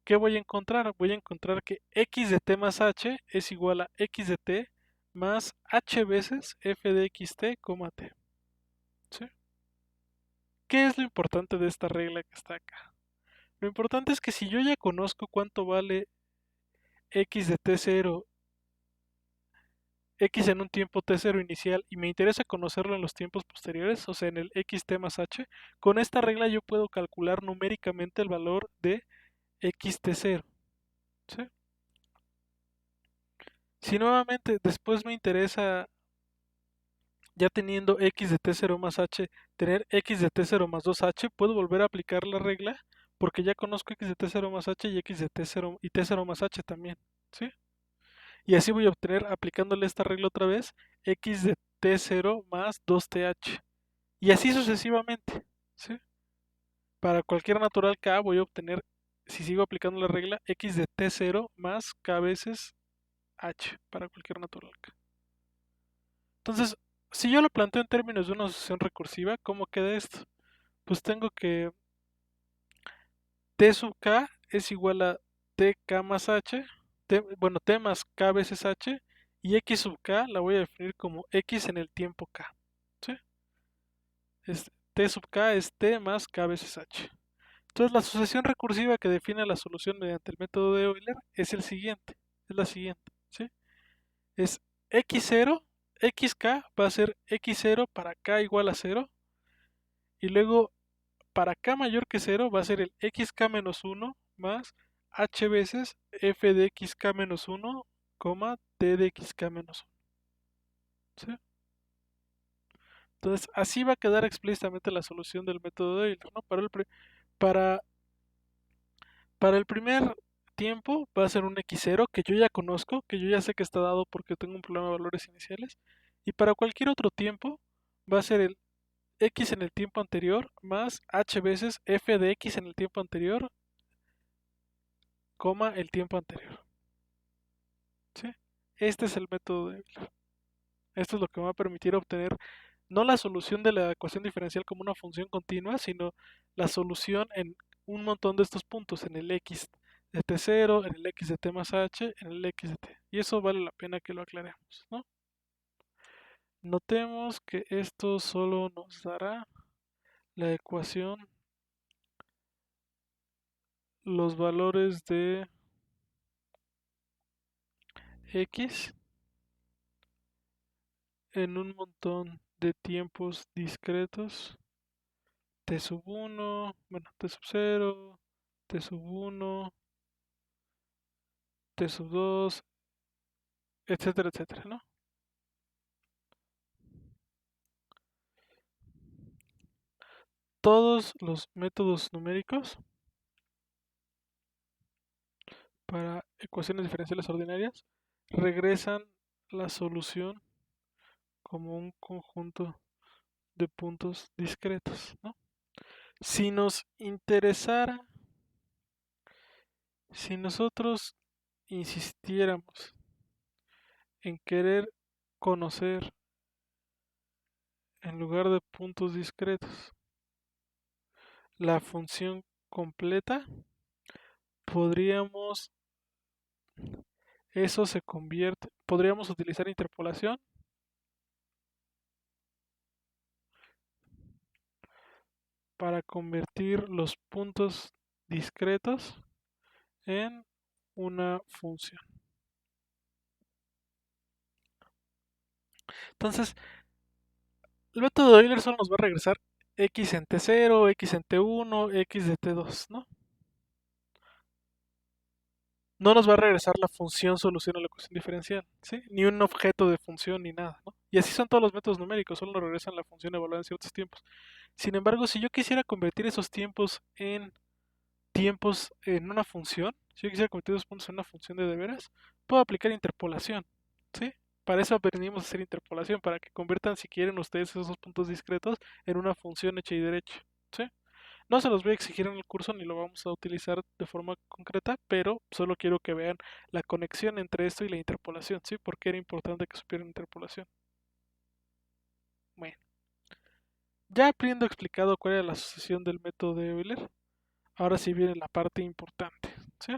¿qué voy a encontrar? Voy a encontrar que x de t más h es igual a x de t más h veces f de xt, t. ¿Sí? ¿Qué es lo importante de esta regla que está acá? Lo importante es que si yo ya conozco cuánto vale x de t0, x en un tiempo t0 inicial y me interesa conocerlo en los tiempos posteriores, o sea, en el xt más h, con esta regla yo puedo calcular numéricamente el valor de xt0. ¿Sí? Si nuevamente después me interesa, ya teniendo x de t0 más h, tener x de t0 más 2h, puedo volver a aplicar la regla porque ya conozco x de t0 más h y x de t0 y t0 más h también, ¿sí? Y así voy a obtener, aplicándole esta regla otra vez, x de t0 más 2th. Y así sucesivamente, ¿sí? Para cualquier natural k voy a obtener, si sigo aplicando la regla, x de t0 más k veces h para cualquier natural k. Entonces, si yo lo planteo en términos de una asociación recursiva, ¿cómo queda esto? Pues tengo que t sub k es igual a tk más h, bueno, t más k veces h, y x sub k la voy a definir como x en el tiempo k. ¿Sí? T sub k es t más k veces h. Entonces, la asociación recursiva que define la solución mediante el método de Euler es es la siguiente, ¿sí? Es x0, xk va a ser x0 para k igual a 0, y luego para k mayor que 0 va a ser el xk menos 1 más h veces f de xk menos 1, t de xk menos 1. ¿Sí? Entonces, así va a quedar explícitamente la solución del método de Euler, ¿no? Para, para el primer tiempo va a ser un x0 que yo ya conozco, que yo ya sé que está dado porque tengo un problema de valores iniciales. Y para cualquier otro tiempo va a ser el x en el tiempo anterior más h veces f de x en el tiempo anterior, el tiempo anterior. ¿Sí? Este es el método de Euler. Esto es lo que me va a permitir obtener no la solución de la ecuación diferencial como una función continua, sino la solución en un montón de estos puntos, en el x de t0, en el x de t más h, en el x de t. Y eso vale la pena que lo aclaremos, ¿no? Notemos que esto solo nos dará la ecuación, los valores de x en un montón de tiempos discretos, t sub 1, bueno, t sub 0, t sub 1, t sub 2, etcétera, etcétera, ¿no? Todos los métodos numéricos para ecuaciones diferenciales ordinarias regresan la solución como un conjunto de puntos discretos, ¿no? Si nos interesara, si nosotros insistiéramos en querer conocer en lugar de puntos discretos la función completa, podríamos, eso se convierte, podríamos utilizar interpolación para convertir los puntos discretos en una función. Entonces, el método de Euler solo nos va a regresar x en t0, x en t1, x de t2, ¿no? No nos va a regresar la función solución a la ecuación diferencial, ¿sí? Ni un objeto de función ni nada, ¿no? Y así son todos los métodos numéricos, solo nos regresan la función evaluada en ciertos tiempos. Sin embargo, si yo quisiera convertir esos tiempos en una función, si yo quisiera convertir esos puntos en una función de veras, puedo aplicar interpolación, ¿sí? Para eso aprendimos a hacer interpolación, para que conviertan, si quieren ustedes, esos puntos discretos en una función hecha y derecha, ¿sí? No se los voy a exigir en el curso ni lo vamos a utilizar de forma concreta, pero solo quiero que vean la conexión entre esto y la interpolación, ¿sí? Porque era importante que supieran interpolación. Bueno, ya habiendo explicado cuál era la asociación del método de Euler, ahora sí viene la parte importante, ¿sí?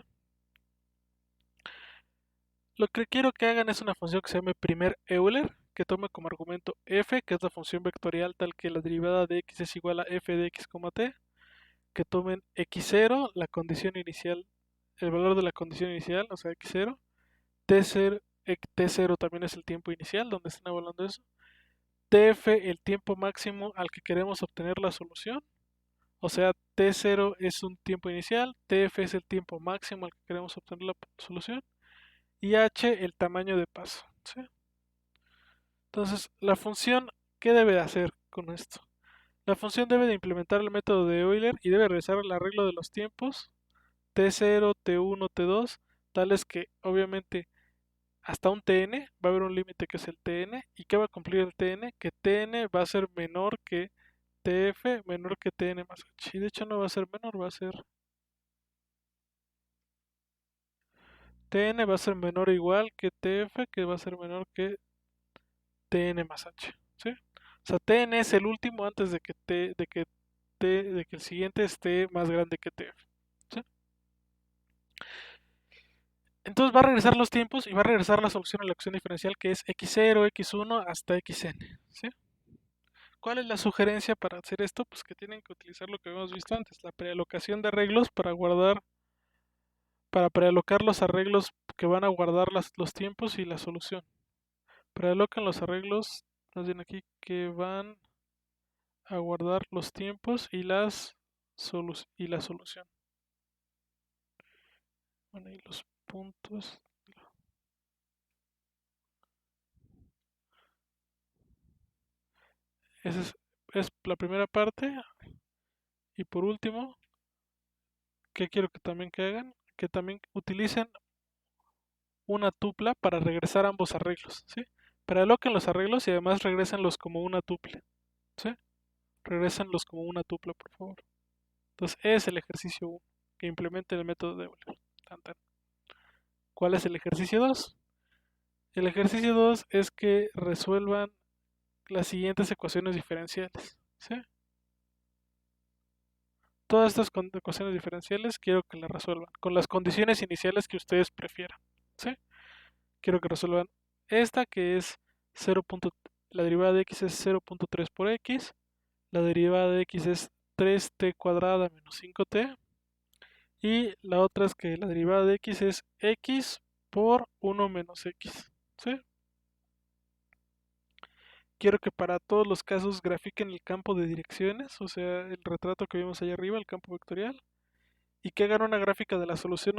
Lo que quiero que hagan es una función que se llame primer Euler, que tome como argumento f, que es la función vectorial tal que la derivada de x es igual a f de x, t, que tomen x0, la condición inicial, el valor de la condición inicial, o sea x0, t0, t0 también es el tiempo inicial, donde están evaluando eso, tf el tiempo máximo al que queremos obtener la solución, o sea t0 es un tiempo inicial, tf es el tiempo máximo al que queremos obtener la solución, y h el tamaño de paso, ¿sí? Entonces, la función, ¿qué debe de hacer con esto? La función debe de implementar el método de Euler y debe realizar el arreglo de los tiempos t0, t1, t2, tales que obviamente hasta un tn va a haber un límite que es el tn. ¿Y qué va a cumplir el tn? Que tn va a ser menor que tf, menor que tn más h. Y de hecho no va a ser menor, va a ser tn va a ser menor o igual que tf, que va a ser menor que tn más h, ¿sí? O sea, tn es el último antes de que de que el siguiente esté más grande que tf, ¿sí? Entonces va a regresar los tiempos y va a regresar la solución a la ecuación diferencial que es x0, x1 hasta xn, ¿sí? ¿Cuál es la sugerencia para hacer esto? Pues que tienen que utilizar lo que habíamos visto antes, la prealocación de arreglos para prealocar los arreglos que van a guardar los tiempos y la solución. Prealocan los arreglos, más bien aquí, que van a guardar los tiempos y la solución. Bueno, y los puntos. Esa es la primera parte. Y por último, ¿qué quiero que también que hagan? Que también utilicen una tupla para regresar ambos arreglos, ¿sí? Prealoquen los arreglos y además regresenlos como una tupla, ¿sí? Regresenlos como una tupla, por favor. Entonces, es el ejercicio 1, que implementen el método de Euler. Tan, tan. ¿Cuál es el ejercicio 2? El ejercicio 2 es que resuelvan las siguientes ecuaciones diferenciales, ¿sí? Todas estas ecuaciones diferenciales quiero que las resuelvan con las condiciones iniciales que ustedes prefieran, ¿sí? Quiero que resuelvan esta que es 0. La derivada de x es 0.3 por x, la derivada de x es 3t cuadrada menos 5t, y la otra es que la derivada de x es x por 1 menos x, ¿sí? Quiero que para todos los casos grafiquen el campo de direcciones, o sea, el retrato que vimos allá arriba, el campo vectorial, y que hagan una gráfica de la solución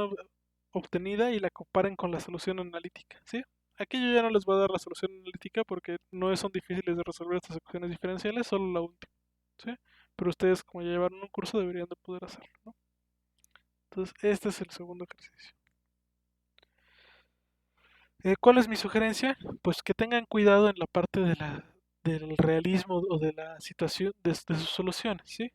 obtenida y la comparen con la solución analítica, ¿sí? Aquí yo ya no les voy a dar la solución analítica porque no son difíciles de resolver estas ecuaciones diferenciales, solo la última, ¿sí? Pero ustedes, como ya llevaron un curso, deberían de poder hacerlo, ¿no? Entonces, este es el segundo ejercicio. ¿Cuál es mi sugerencia? Pues que tengan cuidado en la parte del realismo o de la situación de sus soluciones, ¿sí?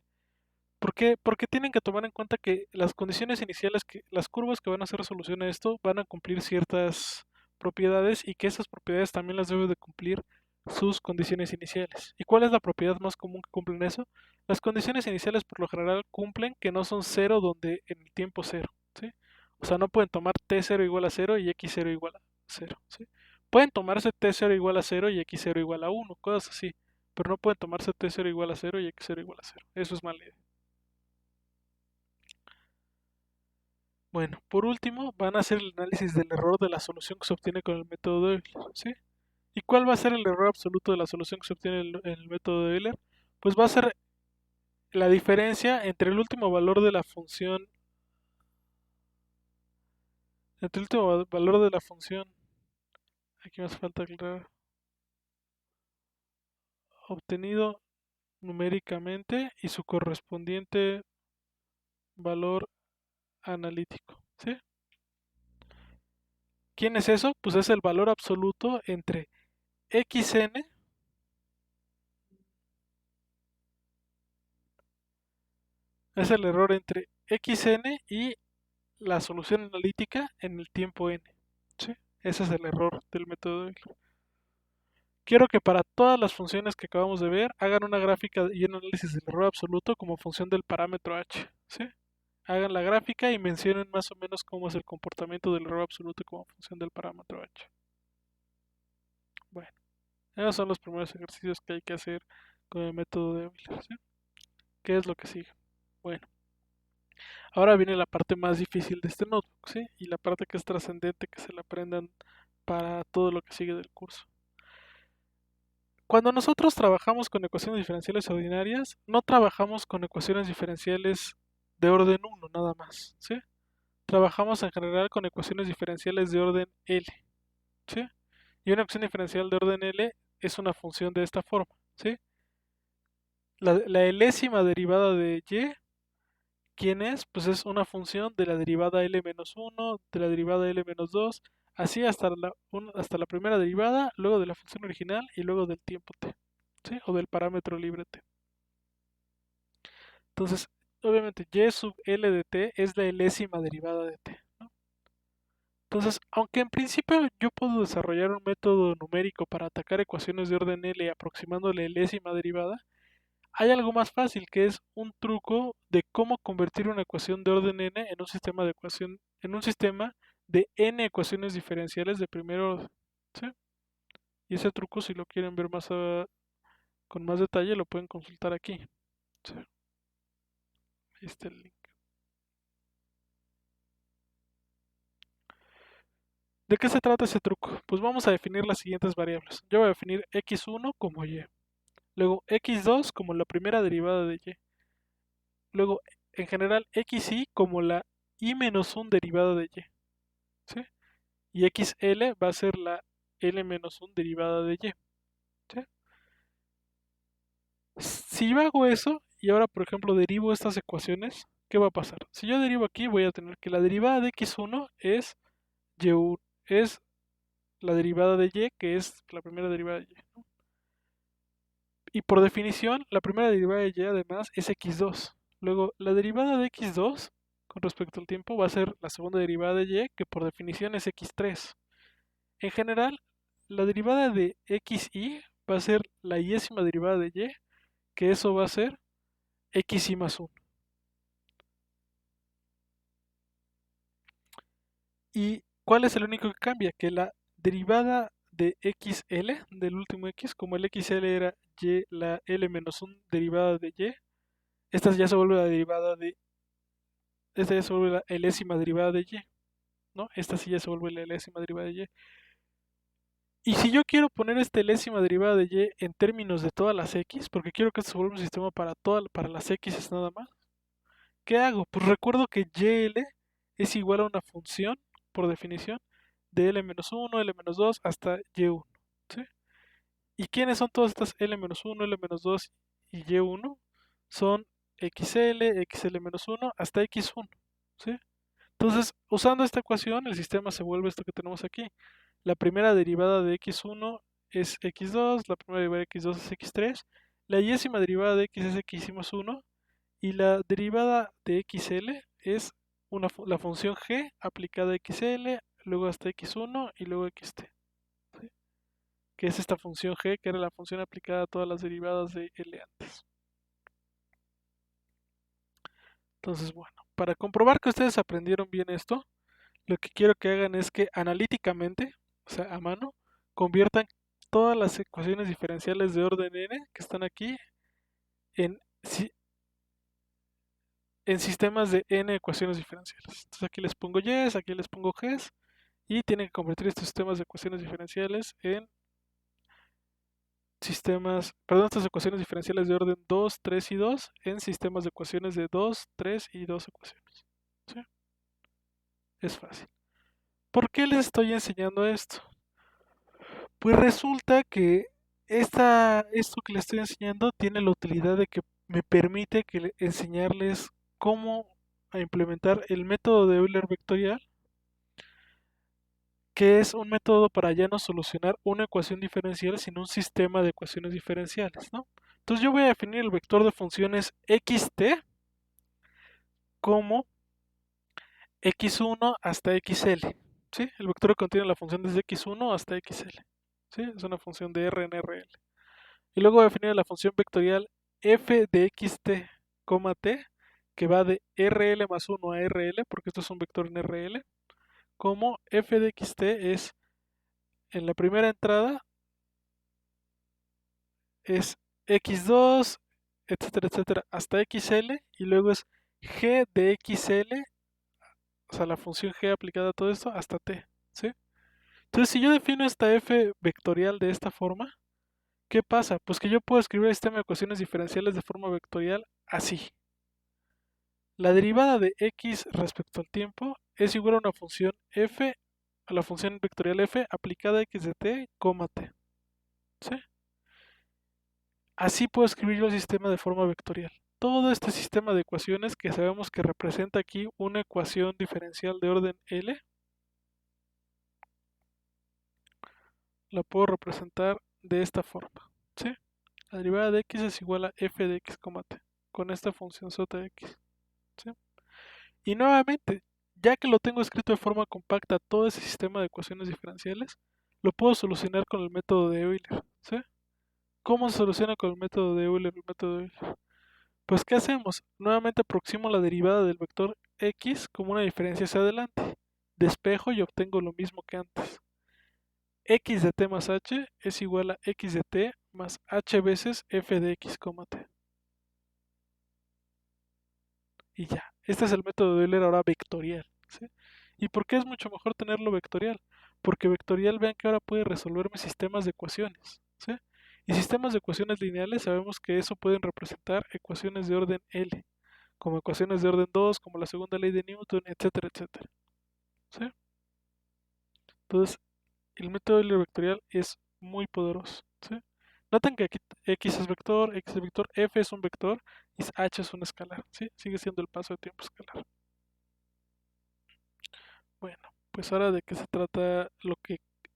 ¿Por qué? Porque tienen que tomar en cuenta que las condiciones iniciales, las curvas que van a hacer solución a esto, van a cumplir ciertas propiedades y que esas propiedades también las debe de cumplir sus condiciones iniciales. ¿Y cuál es la propiedad más común que cumplen eso? Las condiciones iniciales por lo general cumplen que no son cero donde en el tiempo cero, ¿sí? O sea, no pueden tomar t0 igual a 0 y x0 igual a 0, ¿sí? Pueden tomarse t0 igual a 0 y x0 igual a 1, cosas así, pero no pueden tomarse t0 igual a 0 y x0 igual a 0. Eso es mala idea. Bueno, por último, van a hacer el análisis del error de la solución que se obtiene con el método de Euler, ¿sí? ¿Y cuál va a ser el error absoluto de la solución que se obtiene en el método de Euler? Pues va a ser la diferencia entre el último valor de la función, entre el último valor de la función, aquí me hace falta aclarar, obtenido numéricamente y su correspondiente valor analítico, ¿sí? ¿Quién es eso? Pues es el valor absoluto entre xn. Es el error entre xn y la solución analítica en el tiempo n, ¿sí? Ese es el error del método de Euler. Quiero que para todas las funciones que acabamos de ver hagan una gráfica y un análisis del error absoluto como función del parámetro h, ¿sí? Hagan la gráfica y mencionen más o menos cómo es el comportamiento del error absoluto como función del parámetro h. Bueno, esos son los primeros ejercicios que hay que hacer con el método de Euler, ¿sí? ¿Qué es lo que sigue? Bueno, ahora viene la parte más difícil de este notebook, ¿sí? Y la parte que es trascendente que se la aprendan para todo lo que sigue del curso. Cuando nosotros trabajamos con ecuaciones diferenciales ordinarias, no trabajamos con ecuaciones diferenciales de orden 1 nada más, ¿sí? Trabajamos en general con ecuaciones diferenciales de orden L, ¿sí? Y una ecuación diferencial de orden L es una función de esta forma, ¿sí? La enésima derivada de y, ¿quién es? Pues es una función de la derivada L-1, de la derivada L-2, así hasta la primera derivada, luego de la función original y luego del tiempo t, ¿sí? O del parámetro libre t. Entonces, obviamente y sub L de t es la enésima derivada de t, ¿no? Entonces, aunque en principio yo puedo desarrollar un método numérico para atacar ecuaciones de orden L aproximándole la enésima derivada, hay algo más fácil que es un truco de cómo convertir una ecuación de orden n en un sistema de n ecuaciones diferenciales de primer orden, ¿sí? Y ese truco, si lo quieren ver con más detalle, lo pueden consultar aquí, ¿sí? Ahí está el link. ¿De qué se trata ese truco? Pues vamos a definir las siguientes variables. Yo voy a definir x1 como y, luego x2 como la primera derivada de y, luego en general xy como la y-1 derivada de y, ¿sí? Y xl va a ser la l-1 derivada de y, ¿sí? Si yo hago eso y ahora por ejemplo derivo estas ecuaciones, ¿qué va a pasar? Si yo derivo aquí voy a tener que la derivada de x1 es y1, es la derivada de y, que es la primera derivada de y, ¿no? Y por definición, la primera derivada de y además es x2. Luego, la derivada de x2 con respecto al tiempo va a ser la segunda derivada de y, que por definición es x3. En general, la derivada de xy va a ser la yésima derivada de y, que eso va a ser xy más 1. ¿Y cuál es el único que cambia? Que la derivada de xl, del último x, como el xl era y, la l menos 1 derivada de y, esta ya se vuelve la derivada de, esta ya se vuelve la enésima derivada de y, ¿no? Esta sí ya se vuelve la enésima derivada de y. Y si yo quiero poner esta enésima derivada de y en términos de todas las x, porque quiero que esto se vuelva un sistema para las x nada más, ¿qué hago? Pues recuerdo que yl es igual a una función, por definición, de L-1, L-2 hasta Y1. ¿Sí? ¿Y quiénes son todas estas L-1, L-2 y Y1? Son XL, XL-1 hasta X1. ¿Sí? Entonces, usando esta ecuación, el sistema se vuelve esto que tenemos aquí. La primera derivada de x1 es x2, la primera derivada de x2 es x3, la y-ésima derivada de x es x-1 y la derivada de xl es la función g aplicada a xl, luego hasta x1 y luego xt, ¿sí? Que es esta función g que era la función aplicada a todas las derivadas de l antes. Entonces, bueno, para comprobar que ustedes aprendieron bien esto, lo que quiero que hagan es que analíticamente, o sea, a mano, conviertan todas las ecuaciones diferenciales de orden n que están aquí en, en sistemas de n ecuaciones diferenciales. Entonces aquí les pongo y's, aquí les pongo g's y tienen que convertir estos sistemas de ecuaciones diferenciales en estas ecuaciones diferenciales de orden 2, 3 y 2 en sistemas de ecuaciones de 2, 3 y 2 ecuaciones. ¿Sí? Es fácil. ¿Por qué les estoy enseñando esto? Pues resulta que esto que les estoy enseñando tiene la utilidad de que me permite enseñarles cómo a implementar el método de Euler vectorial, que es un método para ya no solucionar una ecuación diferencial, sino un sistema de ecuaciones diferenciales, ¿no? Entonces yo voy a definir el vector de funciones xt como x1 hasta xl, ¿sí? El vector que contiene la función desde x1 hasta xl, ¿sí? Es una función de R en RL. Y luego voy a definir la función vectorial f de xt, t, que va de RL más 1 a RL, porque esto es un vector en RL, como f de xt es, en la primera entrada, es x2, etcétera, etcétera, hasta xl, y luego es g de xl, o sea, la función g aplicada a todo esto, hasta t, ¿sí? Entonces, si yo defino esta f vectorial de esta forma, ¿qué pasa? Pues que yo puedo escribir el sistema de ecuaciones diferenciales de forma vectorial así. La derivada de x respecto al tiempo es igual a una función f, a la función vectorial f aplicada a x de t, t. ¿Sí? Así puedo escribir yo el sistema de forma vectorial. Todo este sistema de ecuaciones que sabemos que representa aquí una ecuación diferencial de orden L, la puedo representar de esta forma. ¿Sí? La derivada de x es igual a f de x, t, con esta función sota de x. ¿Sí? Y nuevamente, ya que lo tengo escrito de forma compacta todo ese sistema de ecuaciones diferenciales, lo puedo solucionar con el método de Euler. ¿Sí? ¿Cómo se soluciona con el método de Euler? El método de Euler. Pues, ¿qué hacemos? Nuevamente aproximo la derivada del vector x como una diferencia hacia adelante. Despejo y obtengo lo mismo que antes. X de t más h es igual a x de t más h veces f de x, t. Y ya. Este es el método de Euler ahora vectorial. ¿Sí? ¿Y por qué es mucho mejor tenerlo vectorial? Porque vectorial, vean que ahora puede resolverme sistemas de ecuaciones. ¿Sí? Y sistemas de ecuaciones lineales sabemos que eso pueden representar ecuaciones de orden L, como ecuaciones de orden 2, como la segunda ley de Newton, etcétera, etcétera. ¿Sí? Entonces, el método Euler vectorial es muy poderoso. ¿Sí? Noten que aquí x es vector, f es un vector y h es un escalar. ¿Sí? Sigue siendo el paso de tiempo escalar. Bueno, pues ahora de qué se trata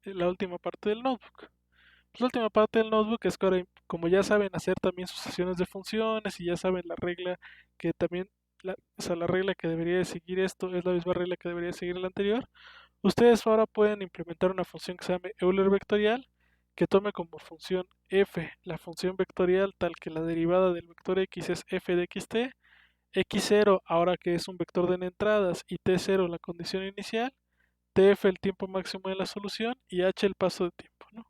la última parte del notebook. Pues la última parte del notebook es que ahora, como ya saben hacer también sucesiones de funciones y ya saben la regla que también, o sea, la regla que debería de seguir esto es la misma regla que debería seguir el anterior, ustedes ahora pueden implementar una función que se llame Euler vectorial, que tome como función f la función vectorial tal que la derivada del vector x es f de xt, x0 ahora que es un vector de n entradas y t0 la condición inicial, tf el tiempo máximo de la solución y h el paso de tiempo, ¿no?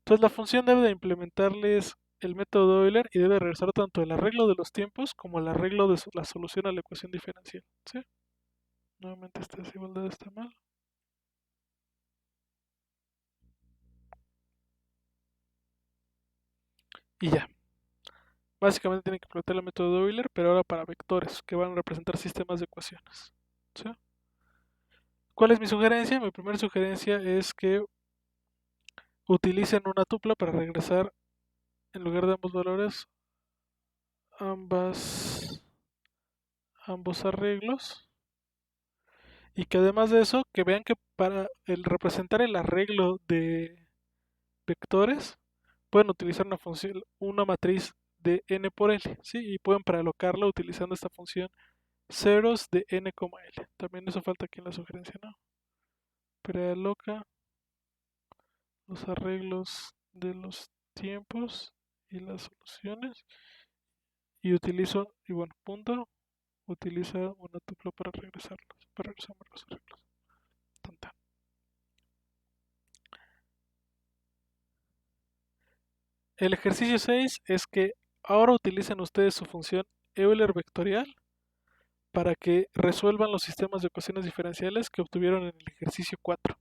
Entonces la función debe de implementarles el método de Euler y debe regresar tanto el arreglo de los tiempos como el arreglo de la solución a la ecuación diferencial. ¿Sí? Nuevamente esta desigualdad está mal. Y ya. Básicamente tienen que implementar el método de Euler, pero ahora para vectores, que van a representar sistemas de ecuaciones. ¿Sí? ¿Cuál es mi sugerencia? Mi primera sugerencia es que utilicen una tupla para regresar en lugar de ambos valores ambos arreglos, y que además de eso, que vean que para el representar el arreglo de vectores pueden utilizar una función, una matriz de n por l, ¿sí? Y pueden prealocarla utilizando esta función ceros de n, l. También eso falta aquí en la sugerencia, ¿no? Prealoca los arreglos de los tiempos y las soluciones, y utilizo, y bueno, punto, utiliza una tupla para regresarlos, para regresar los arreglos. Tan, tan. El ejercicio 6 es que ahora utilicen ustedes su función Euler vectorial para que resuelvan los sistemas de ecuaciones diferenciales que obtuvieron en el ejercicio 4.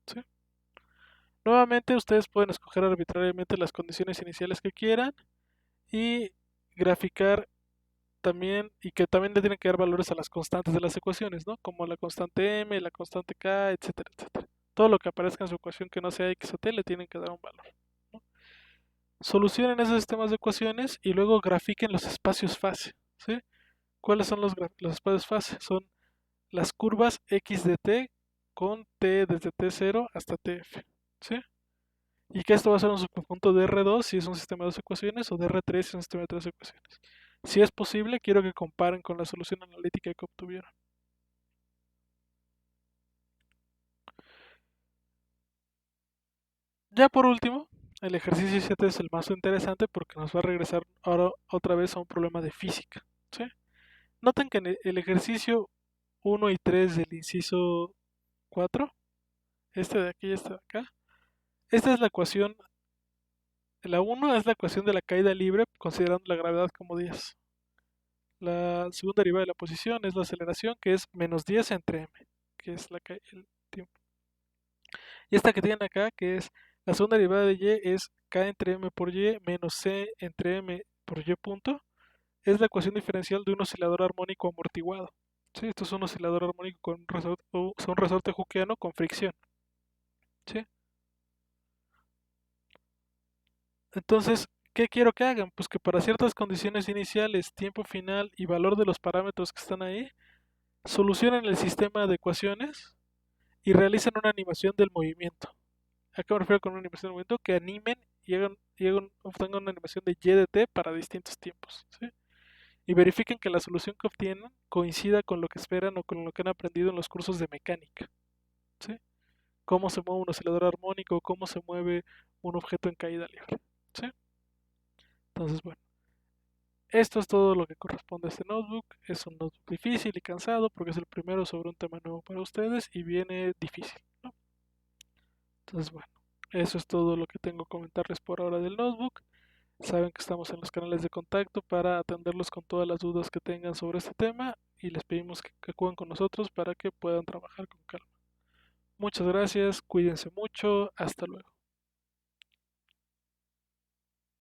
¿Sí? Nuevamente ustedes pueden escoger arbitrariamente las condiciones iniciales que quieran y graficar también, y que también le tienen que dar valores a las constantes de las ecuaciones, ¿no? Como la constante m, la constante k, etcétera, etcétera. Todo lo que aparezca en su ecuación que no sea x o t le tienen que dar un valor, ¿no? Solucionen esos sistemas de ecuaciones y luego grafiquen los espacios fase, ¿sí? ¿Cuáles son los espacios fase? Son las curvas x de t con t desde t0 hasta tf, ¿sí? Y que esto va a ser un subconjunto de R2 si es un sistema de dos ecuaciones o de R3 si es un sistema de tres ecuaciones. Si es posible, quiero que comparen con la solución analítica que obtuvieron. Ya por último, el ejercicio 7 es el más interesante porque nos va a regresar ahora otra vez a un problema de física, ¿sí? Noten que en el ejercicio 1 y 3 del inciso 4, este de aquí y este de acá, esta es la ecuación, la 1 es la ecuación de la caída libre considerando la gravedad como 10. La segunda derivada de la posición es la aceleración, que es menos 10 entre m, que es el tiempo. Y esta que tienen acá, que es la segunda derivada de y, es k entre m por y menos c entre m por y punto, es la ecuación diferencial de un oscilador armónico amortiguado. ¿Sí? Esto es un oscilador armónico con un resorte hookeano con fricción. ¿Sí? Entonces, ¿qué quiero que hagan? Pues que para ciertas condiciones iniciales, tiempo final y valor de los parámetros que están ahí, solucionen el sistema de ecuaciones y realicen una animación del movimiento. ¿A qué me refiero con una animación del movimiento? Que animen obtengan una animación de y de t para distintos tiempos, ¿sí? Y verifiquen que la solución que obtienen coincida con lo que esperan o con lo que han aprendido en los cursos de mecánica, ¿sí? Cómo se mueve un oscilador armónico, cómo se mueve un objeto en caída libre, ¿sí? Entonces, bueno, esto es todo lo que corresponde a este notebook. Es un notebook difícil y cansado porque es el primero sobre un tema nuevo para ustedes y viene difícil, ¿no? Entonces, bueno, eso es todo lo que tengo que comentarles por ahora del notebook. Saben que estamos en los canales de contacto para atenderlos con todas las dudas que tengan sobre este tema y les pedimos que acuden con nosotros para que puedan trabajar con calma. Muchas gracias, cuídense mucho, hasta luego.